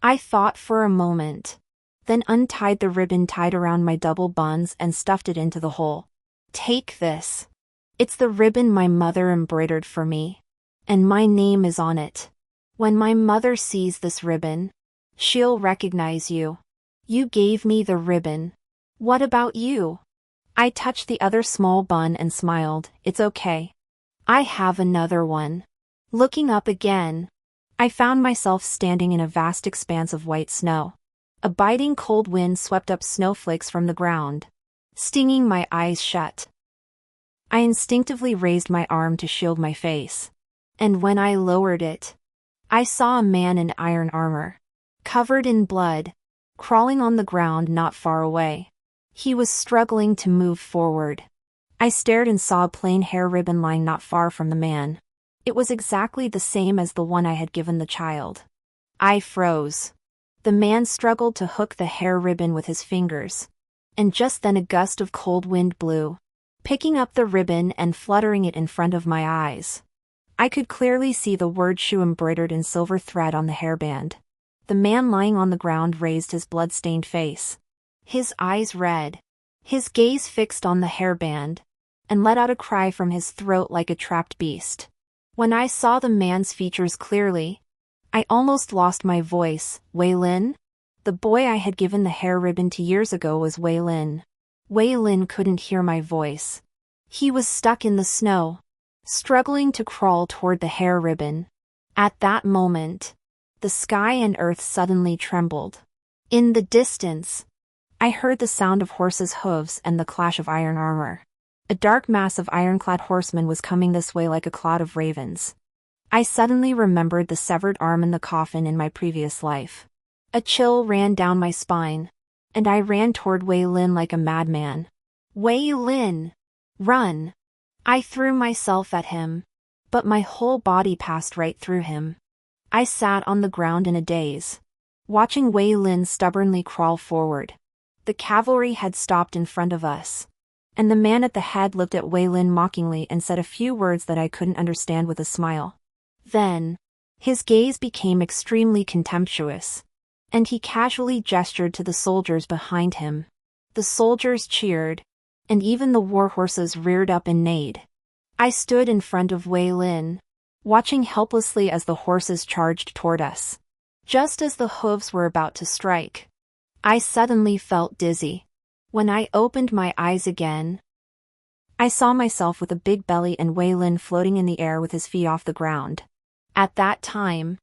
I thought for a moment, then untied the ribbon tied around my double buns and stuffed it into the hole. "Take this. It's the ribbon my mother embroidered for me, and my name is on it. When my mother sees this ribbon, she'll recognize you. You gave me the ribbon. What about you?" I touched the other small bun and smiled. "It's okay. I have another one." Looking up again, I found myself standing in a vast expanse of white snow. A biting cold wind swept up snowflakes from the ground, stinging my eyes shut. I instinctively raised my arm to shield my face, and when I lowered it, I saw a man in iron armor. covered in blood, crawling on the ground not far away. He was struggling to move forward. I stared and saw a plain hair ribbon lying not far from the man. It was exactly the same as the one I had given the child. I froze. The man struggled to hook the hair ribbon with his fingers. And just then a gust of cold wind blew, picking up the ribbon and fluttering it in front of my eyes. I could clearly see the word shoe embroidered in silver thread on the hairband. The man lying on the ground raised his blood-stained face, his eyes red, his gaze fixed on the hairband, and let out a cry from his throat like a trapped beast. When I saw the man's features clearly, I almost lost my voice. Wei Lin? The boy I had given the hair ribbon to years ago was Wei Lin. Wei Lin couldn't hear my voice. He was stuck in the snow, struggling to crawl toward the hair ribbon. At that moment, the sky and earth suddenly trembled. In the distance, I heard the sound of horses' hooves and the clash of iron armor. A dark mass of ironclad horsemen was coming this way like a cloud of ravens. I suddenly remembered the severed arm in the coffin in my previous life. A chill ran down my spine, and I ran toward Wei Lin like a madman. Wei Lin! Run! I threw myself at him, but my whole body passed right through him. I sat on the ground in a daze, watching Wei Lin stubbornly crawl forward. The cavalry had stopped in front of us, and the man at the head looked at Wei Lin mockingly and said a few words that I couldn't understand with a smile. Then, his gaze became extremely contemptuous, and he casually gestured to the soldiers behind him. The soldiers cheered, and even the war horses reared up and neighed. I stood in front of Wei Lin, watching helplessly as the horses charged toward us. Just as the hooves were about to strike, I suddenly felt dizzy. When I opened my eyes again, I saw myself with a big belly and Wei Lin floating in the air with his feet off the ground. At that time,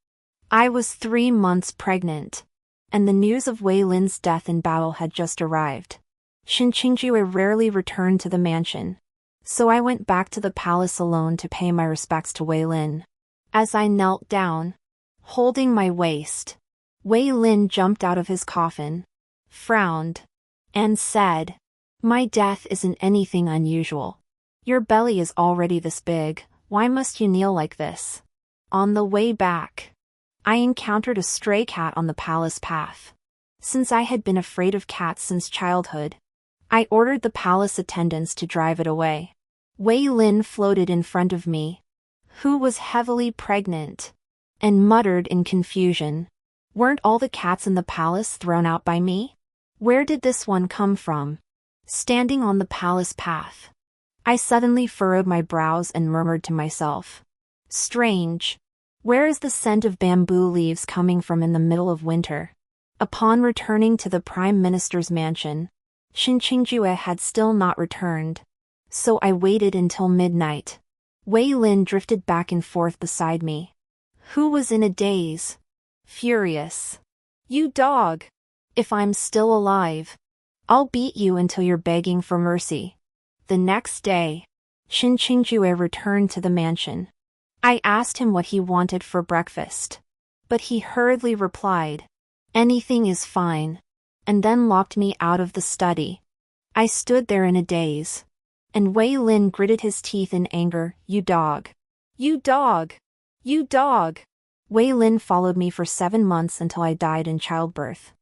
I was 3 months pregnant, and the news of Wei Lin's death in battle had just arrived. Xin Qingjue rarely returned to the mansion, so I went back to the palace alone to pay my respects to Wei Lin. As I knelt down, holding my waist, Wei Lin jumped out of his coffin, frowned, and said, "My death isn't anything unusual. Your belly is already this big, why must you kneel like this?" On the way back, I encountered a stray cat on the palace path. Since I had been afraid of cats since childhood, I ordered the palace attendants to drive it away. Wei Lin floated in front of me, who was heavily pregnant, and muttered in confusion, "Weren't all the cats in the palace thrown out by me? Where did this one come from?" Standing on the palace path, I suddenly furrowed my brows and murmured to myself, "Strange. Where is the scent of bamboo leaves coming from in the middle of winter?" Upon returning to the Prime Minister's mansion, Xin Qingjue had still not returned, so I waited until midnight. Wei Lin drifted back and forth beside me, who was in a daze, furious. "You dog! If I'm still alive, I'll beat you until you're begging for mercy." The next day, Xin Qingjue returned to the mansion. I asked him what he wanted for breakfast, but he hurriedly replied, "Anything is fine," and then locked me out of the study. I stood there in a daze, and Wei Lin gritted his teeth in anger. "You dog! You dog! You dog!" Wei Lin followed me for 7 months until I died in childbirth.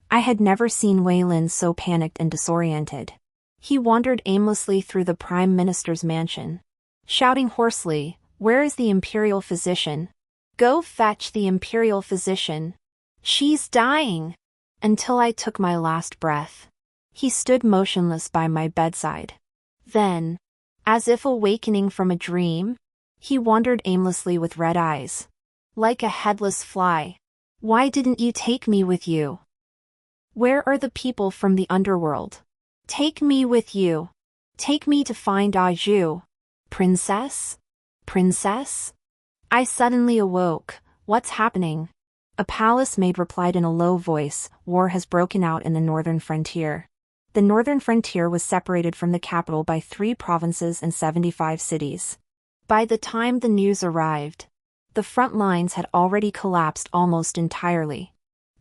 I had never seen Wei Lin so panicked and disoriented. He wandered aimlessly through the Prime Minister's mansion, shouting hoarsely, "Where is the imperial physician? Go fetch the imperial physician. She's dying!" Until I took my last breath. He stood motionless by my bedside. Then, as if awakening from a dream, he wandered aimlessly with red eyes, like a headless fly. "Why didn't you take me with you? Where are the people from the underworld? Take me with you. Take me to find Aju. Princess? Princess?" I suddenly awoke. "What's happening?" A palace maid replied in a low voice, "War has broken out in the northern frontier." The northern frontier was separated from the capital by 3 provinces and 75 cities. By the time the news arrived, the front lines had already collapsed almost entirely.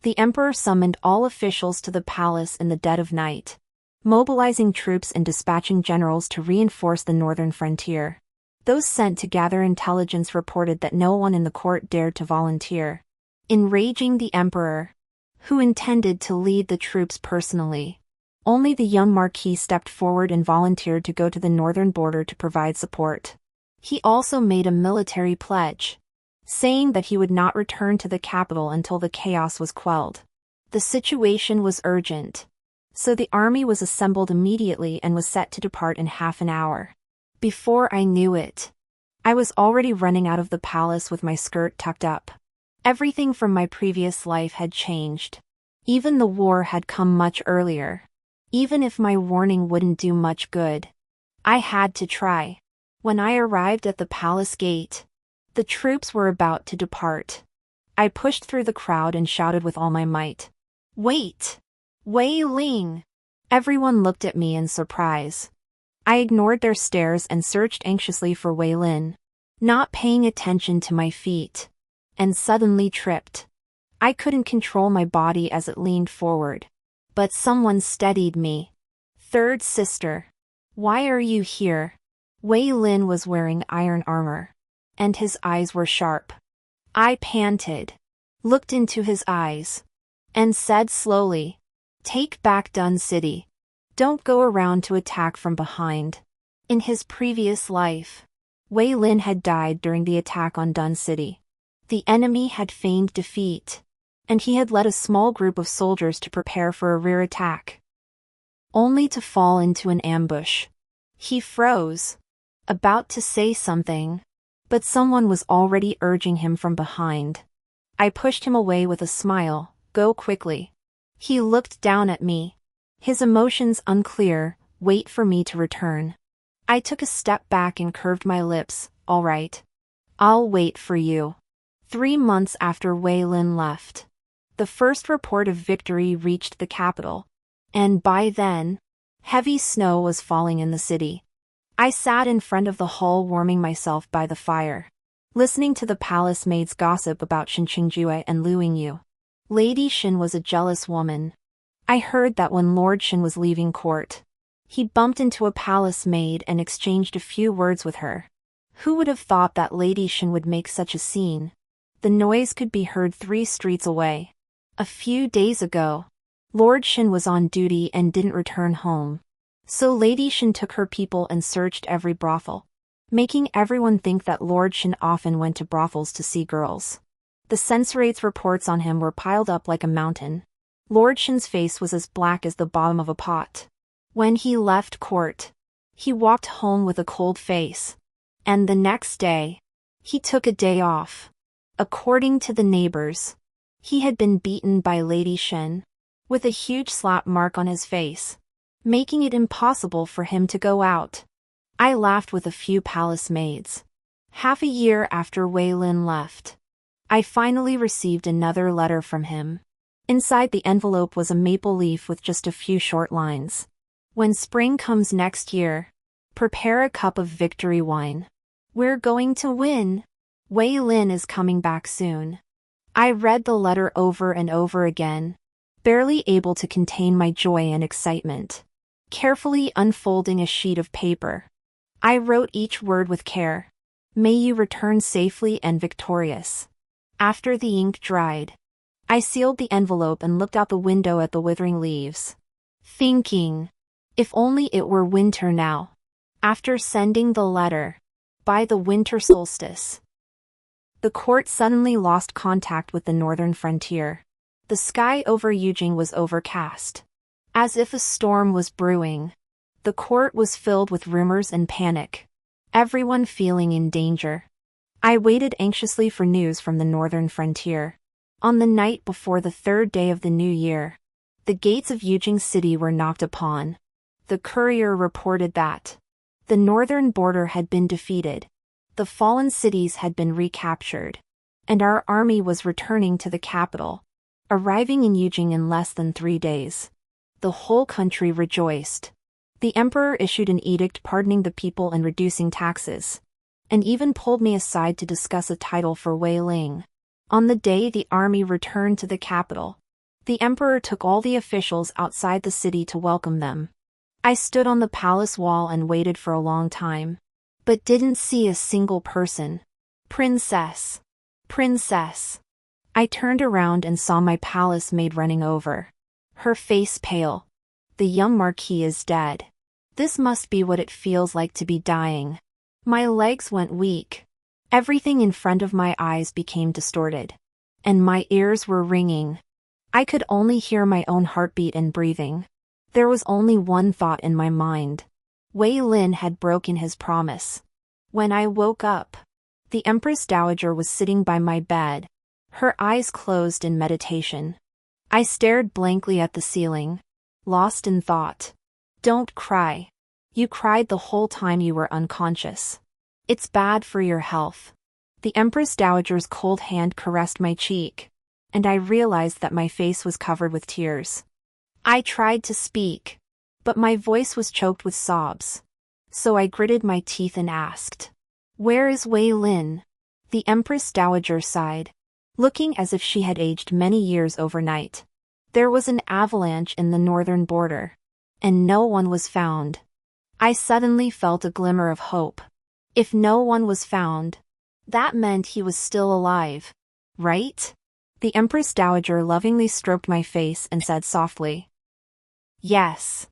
The emperor summoned all officials to the palace in the dead of night, mobilizing troops and dispatching generals to reinforce the northern frontier. Those sent to gather intelligence reported that no one in the court dared to volunteer, enraging the emperor, who intended to lead the troops personally. Only the young marquis stepped forward and volunteered to go to the northern border to provide support. He also made a military pledge, saying that he would not return to the capital until the chaos was quelled. The situation was urgent, so the army was assembled immediately and was set to depart in half an hour. Before I knew it, I was already running out of the palace with my skirt tucked up. Everything from my previous life had changed. Even the war had come much earlier. Even if my warning wouldn't do much good, I had to try. When I arrived at the palace gate, the troops were about to depart. I pushed through the crowd and shouted with all my might, "Wait! Wei Ling!" Everyone looked at me in surprise. I ignored their stares and searched anxiously for Wei Lin, not paying attention to my feet, and suddenly tripped. I couldn't control my body as it leaned forward, but someone steadied me. "Third sister, why are you here?" Wei Lin was wearing iron armor, and his eyes were sharp. I panted, looked into his eyes, and said slowly, "Take back Dun City. Don't go around to attack from behind." In his previous life, Wei Lin had died during the attack on Dun City. The enemy had feigned defeat, and he had led a small group of soldiers to prepare for a rear attack, only to fall into an ambush. He froze, about to say something, but someone was already urging him from behind. I pushed him away with a smile, "Go quickly." He looked down at me, his emotions unclear. "Wait for me to return." I took a step back and curved my lips. "All right. I'll wait for you." 3 months after Wei Lin left, the first report of victory reached the capital, and by then, heavy snow was falling in the city. I sat in front of the hall warming myself by the fire, listening to the palace maids gossip about Shin Qingjue and Lu Yingyu. Lady Shin was a jealous woman. I heard that when Lord Shin was leaving court, he bumped into a palace maid and exchanged a few words with her. Who would have thought that Lady Shin would make such a scene? The noise could be heard 3 streets away. A few days ago, Lord Shin was on duty and didn't return home. So Lady Shin took her people and searched every brothel, making everyone think that Lord Shin often went to brothels to see girls. The censoriate's reports on him were piled up like a mountain. Lord Shin's face was as black as the bottom of a pot. When he left court, he walked home with a cold face. And the next day, he took a day off. According to the neighbors, he had been beaten by Lady Shin, with a huge slap mark on his face, making it impossible for him to go out. I laughed with a few palace maids. Half a year after Wei Lin left, I finally received another letter from him. Inside the envelope was a maple leaf with just a few short lines. "When spring comes next year, prepare a cup of victory wine. We're going to win. Wei Lin is coming back soon." I read the letter over and over again, barely able to contain my joy and excitement. Carefully unfolding a sheet of paper, I wrote each word with care. "May you return safely and victorious." After the ink dried, I sealed the envelope and looked out the window at the withering leaves, thinking, if only it were winter now. After sending the letter, by the winter solstice, the court suddenly lost contact with the northern frontier. The sky over Yujing was overcast, as if a storm was brewing. The court was filled with rumors and panic, everyone feeling in danger. I waited anxiously for news from the northern frontier. On the night before the 3rd day of the new year, the gates of Yujing City were knocked upon. The courier reported that the northern border had been defeated, the fallen cities had been recaptured, and our army was returning to the capital, arriving in Yujing in less than 3 days. The whole country rejoiced. The emperor issued an edict pardoning the people and reducing taxes, and even pulled me aside to discuss a title for Wei Ling. On the day the army returned to the capital, The emperor took all the officials outside the city to welcome them. I stood on the palace wall and waited for a long time, but didn't see a single person. Princess! Princess! I turned around and saw my palace maid running over. Her face pale. The young marquis is dead. This must be what it feels like to be dying. My legs went weak. Everything in front of my eyes became distorted. And my ears were ringing. I could only hear my own heartbeat and breathing. There was only one thought in my mind. Wei Lin had broken his promise. When I woke up, the Empress Dowager was sitting by my bed, her eyes closed in meditation. I stared blankly at the ceiling, lost in thought. Don't cry. You cried the whole time you were unconscious. It's bad for your health. The Empress Dowager's cold hand caressed my cheek, and I realized that my face was covered with tears. I tried to speak, but my voice was choked with sobs. So I gritted my teeth and asked, "Where is Wei Lin?" The Empress Dowager sighed, looking as if she had aged many years overnight. There was an avalanche in the northern border, and no one was found. I suddenly felt a glimmer of hope. If no one was found, that meant he was still alive, right? The Empress Dowager lovingly stroked my face and said softly, "Yes.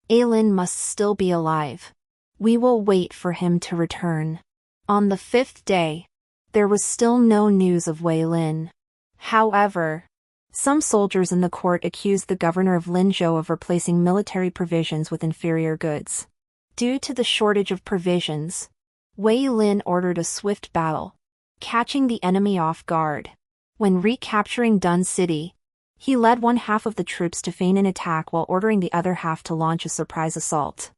Lin must still be alive. We will wait for him to return." On the 5th day, there was still no news of Wei Lin. However, some soldiers in the court accused the governor of Linzhou of replacing military provisions with inferior goods. Due to the shortage of provisions, Wei Lin ordered a swift battle, catching the enemy off guard. When recapturing Dun City, he led one half of the troops to feign an attack while ordering the other half to launch a surprise assault.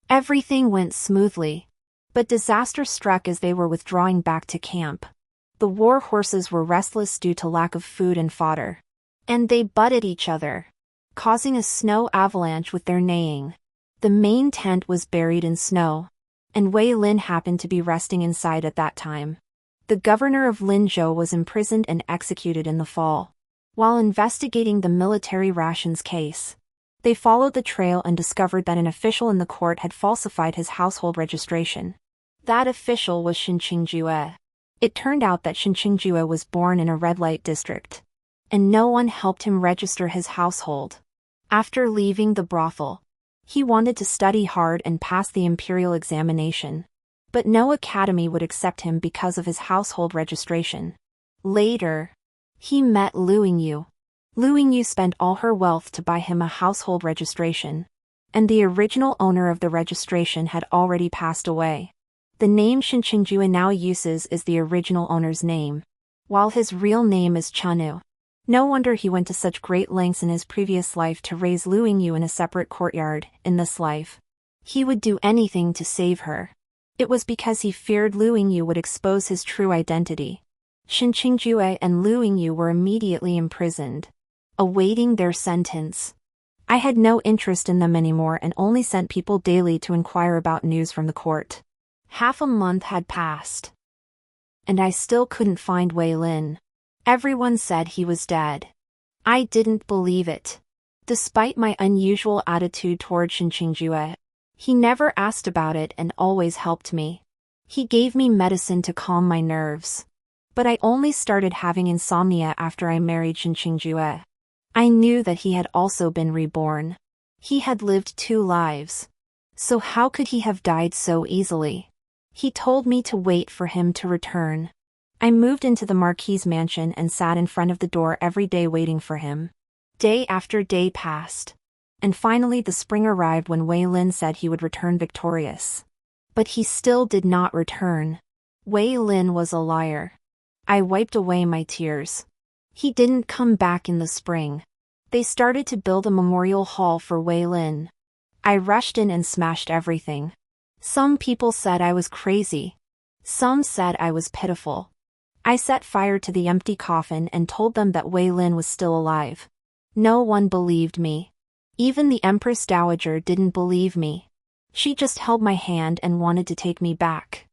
Everything went smoothly, but disaster struck as they were withdrawing back to camp. The war horses were restless due to lack of food and fodder, and they butted each other, causing a snow avalanche with their neighing. The main tent was buried in snow, and Wei Lin happened to be resting inside at that time. The governor of Linzhou was imprisoned and executed in the fall. While investigating the military rations case, they followed the trail and discovered that an official in the court had falsified his household registration. That official was Xinqingjue. It turned out that Xinqingjue was born in a red light district, and no one helped him register his household. After leaving the brothel, he wanted to study hard and pass the imperial examination, but no academy would accept him because of his household registration. Later, he met Lu Yingyu. Lu Yingyu spent all her wealth to buy him a household registration, and the original owner of the registration had already passed away. The name Xinqingjue now uses is the original owner's name, while his real name is Chanu. No wonder he went to such great lengths in his previous life to raise Lu Yingyu in a separate courtyard. In this life, he would do anything to save her. It was because he feared Lu Yingyu would expose his true identity. Xinqingjue and Lu Yingyu were immediately imprisoned, awaiting their sentence. I had no interest in them anymore and only sent people daily to inquire about news from the court. Half a month had passed, and I still couldn't find Wei Lin. Everyone said he was dead. I didn't believe it. Despite my unusual attitude toward Xinqingjue, he never asked about it and always helped me. He gave me medicine to calm my nerves. But I only started having insomnia after I married Xinqingjue. I knew that he had also been reborn. He had lived 2 lives. So how could he have died so easily? He told me to wait for him to return. I moved into the marquis' mansion and sat in front of the door every day waiting for him. Day after day passed, and finally the spring arrived when Wei Lin said he would return victorious. But he still did not return. Wei Lin was a liar. I wiped away my tears. He didn't come back in the spring. They started to build a memorial hall for Wei Lin. I rushed in and smashed everything. Some people said I was crazy. Some said I was pitiful. I set fire to the empty coffin and told them that Wei Lin was still alive. No one believed me. Even the Empress Dowager didn't believe me. She just held my hand and wanted to take me back.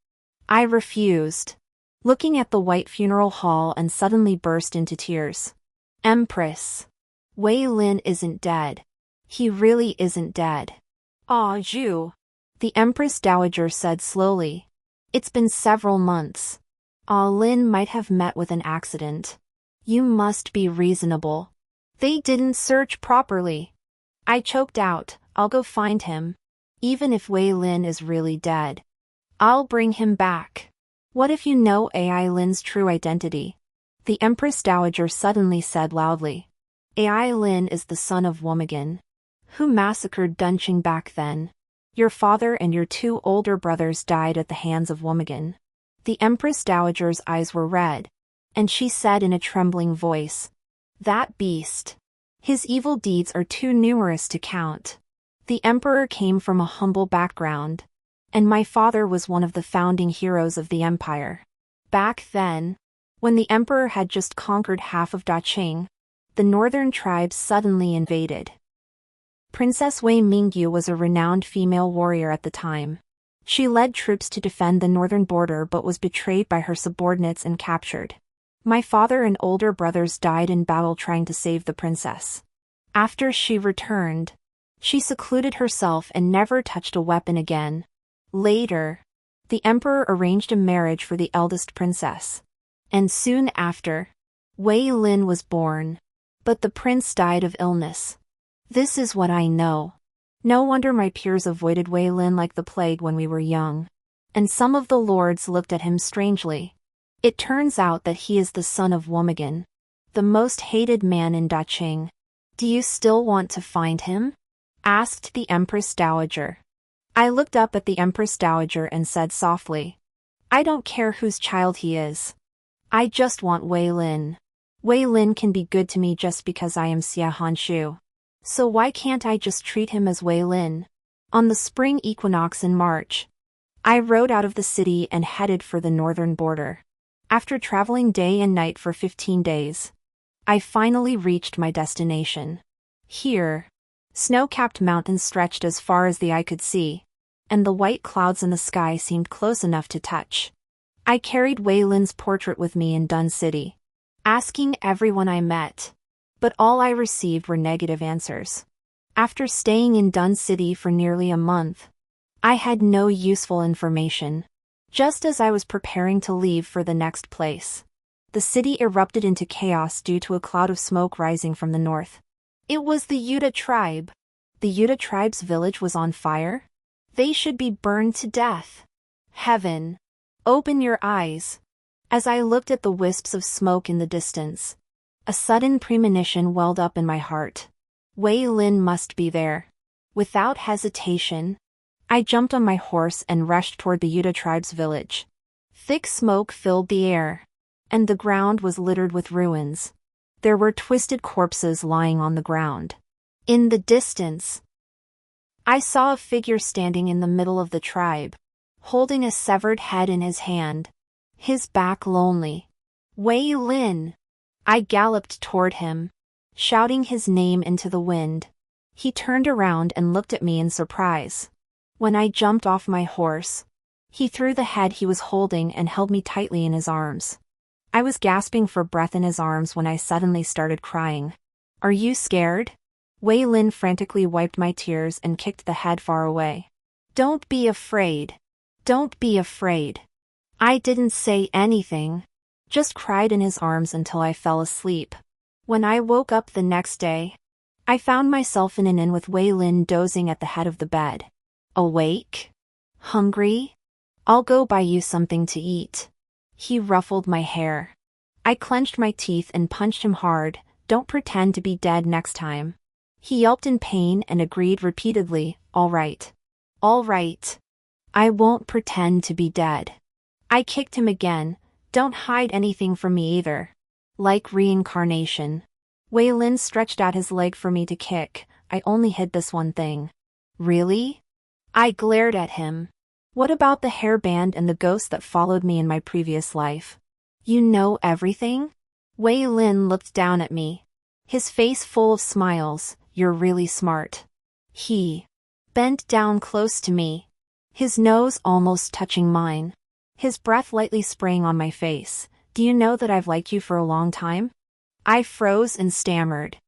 I refused, looking at the white funeral hall and suddenly burst into tears. "Empress, Wei Lin isn't dead. He really isn't dead. Ah, Zhu. The Empress Dowager said slowly. It's been several months. Ah Lin might have met with an accident. You must be reasonable. They didn't search properly. I choked out. I'll go find him. Even if Wei Lin is really dead, I'll bring him back. What if you know Ai Lin's true identity? The Empress Dowager suddenly said loudly. Ai Lin is the son of Womagan, who massacred Dunqing back then. Your father and your two older brothers died at the hands of Womagan. The Empress Dowager's eyes were red, and she said in a trembling voice, that beast. His evil deeds are too numerous to count. The emperor came from a humble background, and my father was one of the founding heroes of the empire. Back then, when the emperor had just conquered half of Daqing, the northern tribes suddenly invaded. Princess Wei Mingyu was a renowned female warrior at the time. She led troops to defend the northern border but was betrayed by her subordinates and captured. My father and older brothers died in battle trying to save the princess. After she returned, she secluded herself and never touched a weapon again. Later, the emperor arranged a marriage for the eldest princess. And soon after, Wei Lin was born. But the prince died of illness. This is what I know. No wonder my peers avoided Wei Lin like the plague when we were young. And some of the lords looked at him strangely. It turns out that he is the son of Womagan, the most hated man in Daqing. Do you still want to find him? Asked the Empress Dowager. I looked up at the Empress Dowager and said softly, I don't care whose child he is. I just want Wei Lin. Wei Lin can be good to me just because I am Xia Hanshu. So why can't I just treat him as Wei Lin? On the spring equinox in March, I rode out of the city and headed for the northern border. After traveling day and night for 15 days, I finally reached my destination. Here, snow-capped mountains stretched as far as the eye could see, and the white clouds in the sky seemed close enough to touch. I carried Wei Lin's portrait with me in Dun City, asking everyone I met, but all I received were negative answers. After staying in Dun City for nearly a month, I had no useful information. Just as I was preparing to leave for the next place, the city erupted into chaos due to a cloud of smoke rising from the north. It was the Yuta tribe. The Yuta tribe's village was on fire? They should be burned to death. Heaven, open your eyes. As I looked at the wisps of smoke in the distance, a sudden premonition welled up in my heart. Wei Lin must be there. Without hesitation, I jumped on my horse and rushed toward the Yuta tribe's village. Thick smoke filled the air, and the ground was littered with ruins. There were twisted corpses lying on the ground. In the distance, I saw a figure standing in the middle of the tribe, holding a severed head in his hand, his back lonely. Wei Lin! I galloped toward him, shouting his name into the wind. He turned around and looked at me in surprise. When I jumped off my horse, he threw the head he was holding and held me tightly in his arms. I was gasping for breath in his arms when I suddenly started crying. Are you scared? Wei Lin frantically wiped my tears and kicked the head far away. Don't be afraid. Don't be afraid. I didn't say anything, just cried in his arms until I fell asleep. When I woke up the next day, I found myself in an inn with Wei Lin dozing at the head of the bed. Awake? Hungry? I'll go buy you something to eat. He ruffled my hair. I clenched my teeth and punched him hard. Don't pretend to be dead next time. He yelped in pain and agreed repeatedly, all right. All right. I won't pretend to be dead. I kicked him again. Don't hide anything from me either. Like reincarnation. Wei Lin stretched out his leg for me to kick. I only hid this one thing. Really? I glared at him. What about the hairband and the ghost that followed me in my previous life? You know everything? Wei Lin looked down at me, his face full of smiles. You're really smart. He bent down close to me, his nose almost touching mine, his breath lightly spraying on my face. Do you know that I've liked you for a long time? I froze and stammered.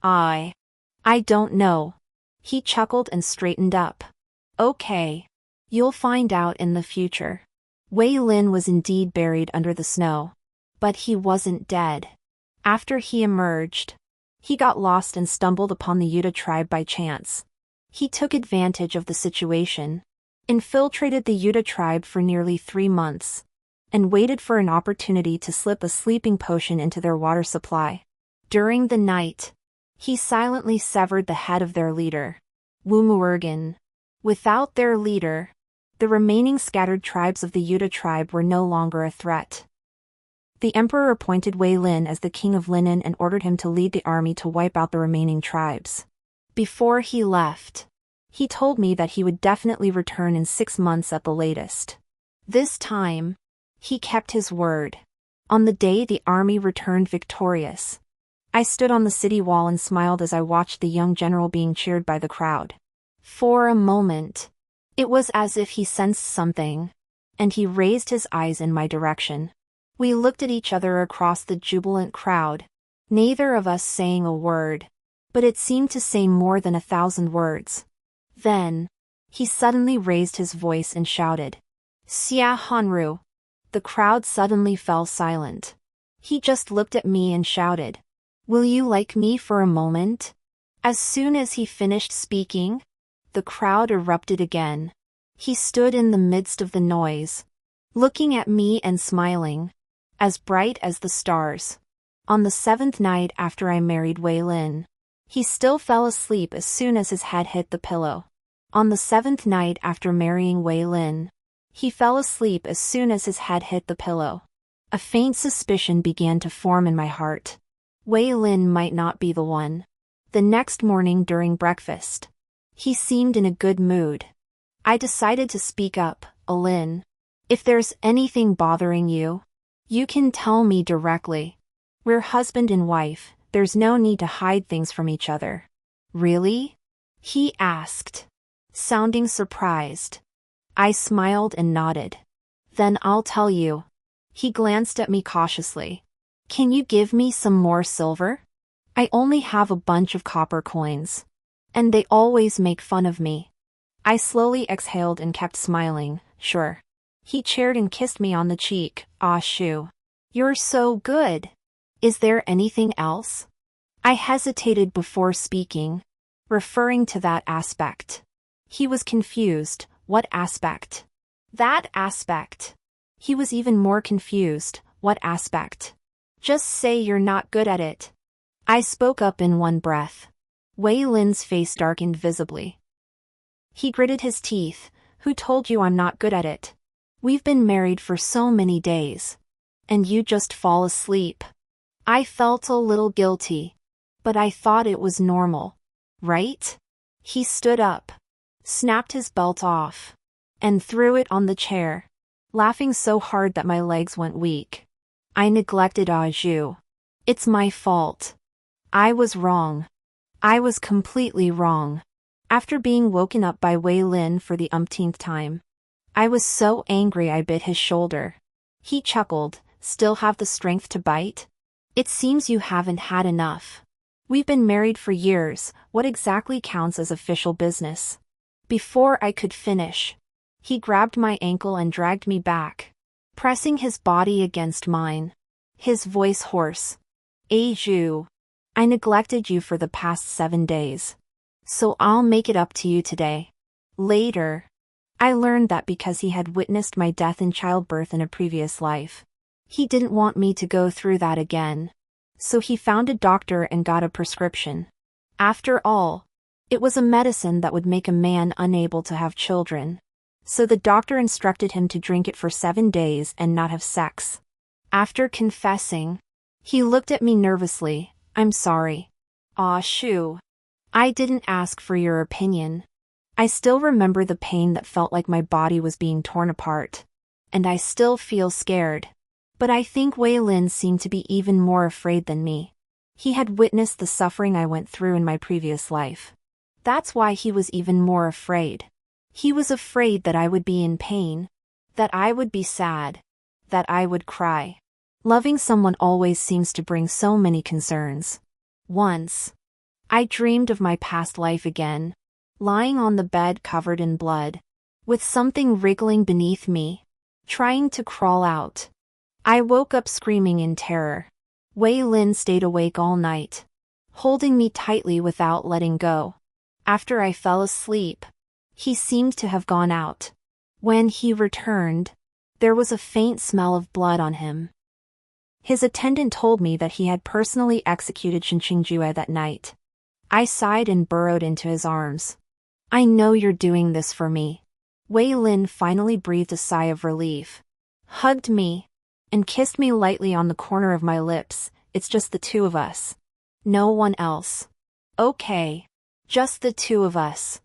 I don't know. He chuckled and straightened up. Okay. You'll find out in the future. Wei Lin was indeed buried under the snow. But he wasn't dead. After he emerged, he got lost and stumbled upon the Yuta tribe by chance. He took advantage of the situation, infiltrated the Yuta tribe for nearly 3 months, and waited for an opportunity to slip a sleeping potion into their water supply. During the night, he silently severed the head of their leader, Wu Muergen. Without their leader, the remaining scattered tribes of the Yuta tribe were no longer a threat. The emperor appointed Wei Lin as the king of Linen and ordered him to lead the army to wipe out the remaining tribes. Before he left, he told me that he would definitely return in 6 months at the latest. This time, he kept his word. On the day the army returned victorious, I stood on the city wall and smiled as I watched the young general being cheered by the crowd. For a moment, it was as if he sensed something, and he raised his eyes in my direction. We looked at each other across the jubilant crowd, neither of us saying a word, but it seemed to say more than 1,000 words. Then, he suddenly raised his voice and shouted, "Xia Hanru!" The crowd suddenly fell silent. He just looked at me and shouted, "Will you like me for a moment?" As soon as he finished speaking, the crowd erupted again. He stood in the midst of the noise, looking at me and smiling, as bright as the stars. On the 7th night after I married Wei Lin, he still fell asleep as soon as his head hit the pillow. On the 7th night after marrying Wei Lin, he fell asleep as soon as his head hit the pillow. A faint suspicion began to form in my heart. Wei Lin might not be the one. The next morning during breakfast, he seemed in a good mood. I decided to speak up. "Lin, if there's anything bothering you, you can tell me directly. We're husband and wife, there's no need to hide things from each other." "Really?" he asked, sounding surprised. I smiled and nodded. "Then I'll tell you." He glanced at me cautiously. "Can you give me some more silver? I only have a bunch of copper coins, and they always make fun of me." I slowly exhaled and kept smiling. "Sure." He cheered and kissed me on the cheek. "Ah, Shu. You're so good. Is there anything else?" I hesitated before speaking, referring to that aspect. He was confused. What aspect? That aspect. He was even more confused. What aspect? Just say you're not good at it. I spoke up in one breath. Wei Lin's face darkened visibly. He gritted his teeth. "Who told you I'm not good at it? We've been married for so many days. And you just fall asleep." I felt a little guilty, but I thought it was normal. Right? He stood up, snapped his belt off, and threw it on the chair, laughing so hard that my legs went weak. "I neglected Aju. It's my fault. I was wrong. I was completely wrong." After being woken up by Wei Lin for the umpteenth time, I was so angry I bit his shoulder. He chuckled. "Still have the strength to bite? It seems you haven't had enough. We've been married for years, what exactly counts as official business?" Before I could finish, he grabbed my ankle and dragged me back, pressing his body against mine. His voice hoarse. "Aju, I neglected you for the past 7 days. So I'll make it up to you today." Later, I learned that because he had witnessed my death in childbirth in a previous life, he didn't want me to go through that again. So he found a doctor and got a prescription. After all, it was a medicine that would make a man unable to have children. So the doctor instructed him to drink it for 7 days and not have sex. After confessing, he looked at me nervously. "I'm sorry." "Aw, Shu. I didn't ask for your opinion." I still remember the pain that felt like my body was being torn apart. And I still feel scared. But I think Wei Lin seemed to be even more afraid than me. He had witnessed the suffering I went through in my previous life. That's why he was even more afraid. He was afraid that I would be in pain, that I would be sad, that I would cry. Loving someone always seems to bring so many concerns. Once, I dreamed of my past life again, lying on the bed covered in blood, with something wriggling beneath me, trying to crawl out. I woke up screaming in terror. Wei Lin stayed awake all night, holding me tightly without letting go. After I fell asleep, he seemed to have gone out. When he returned, there was a faint smell of blood on him. His attendant told me that he had personally executed Shinqingjue that night. I sighed and burrowed into his arms. I know you're doing this for me. Wei Lin finally breathed a sigh of relief, hugged me, and kissed me lightly on the corner of my lips. It's just the two of us. No one else. Okay. Just the two of us.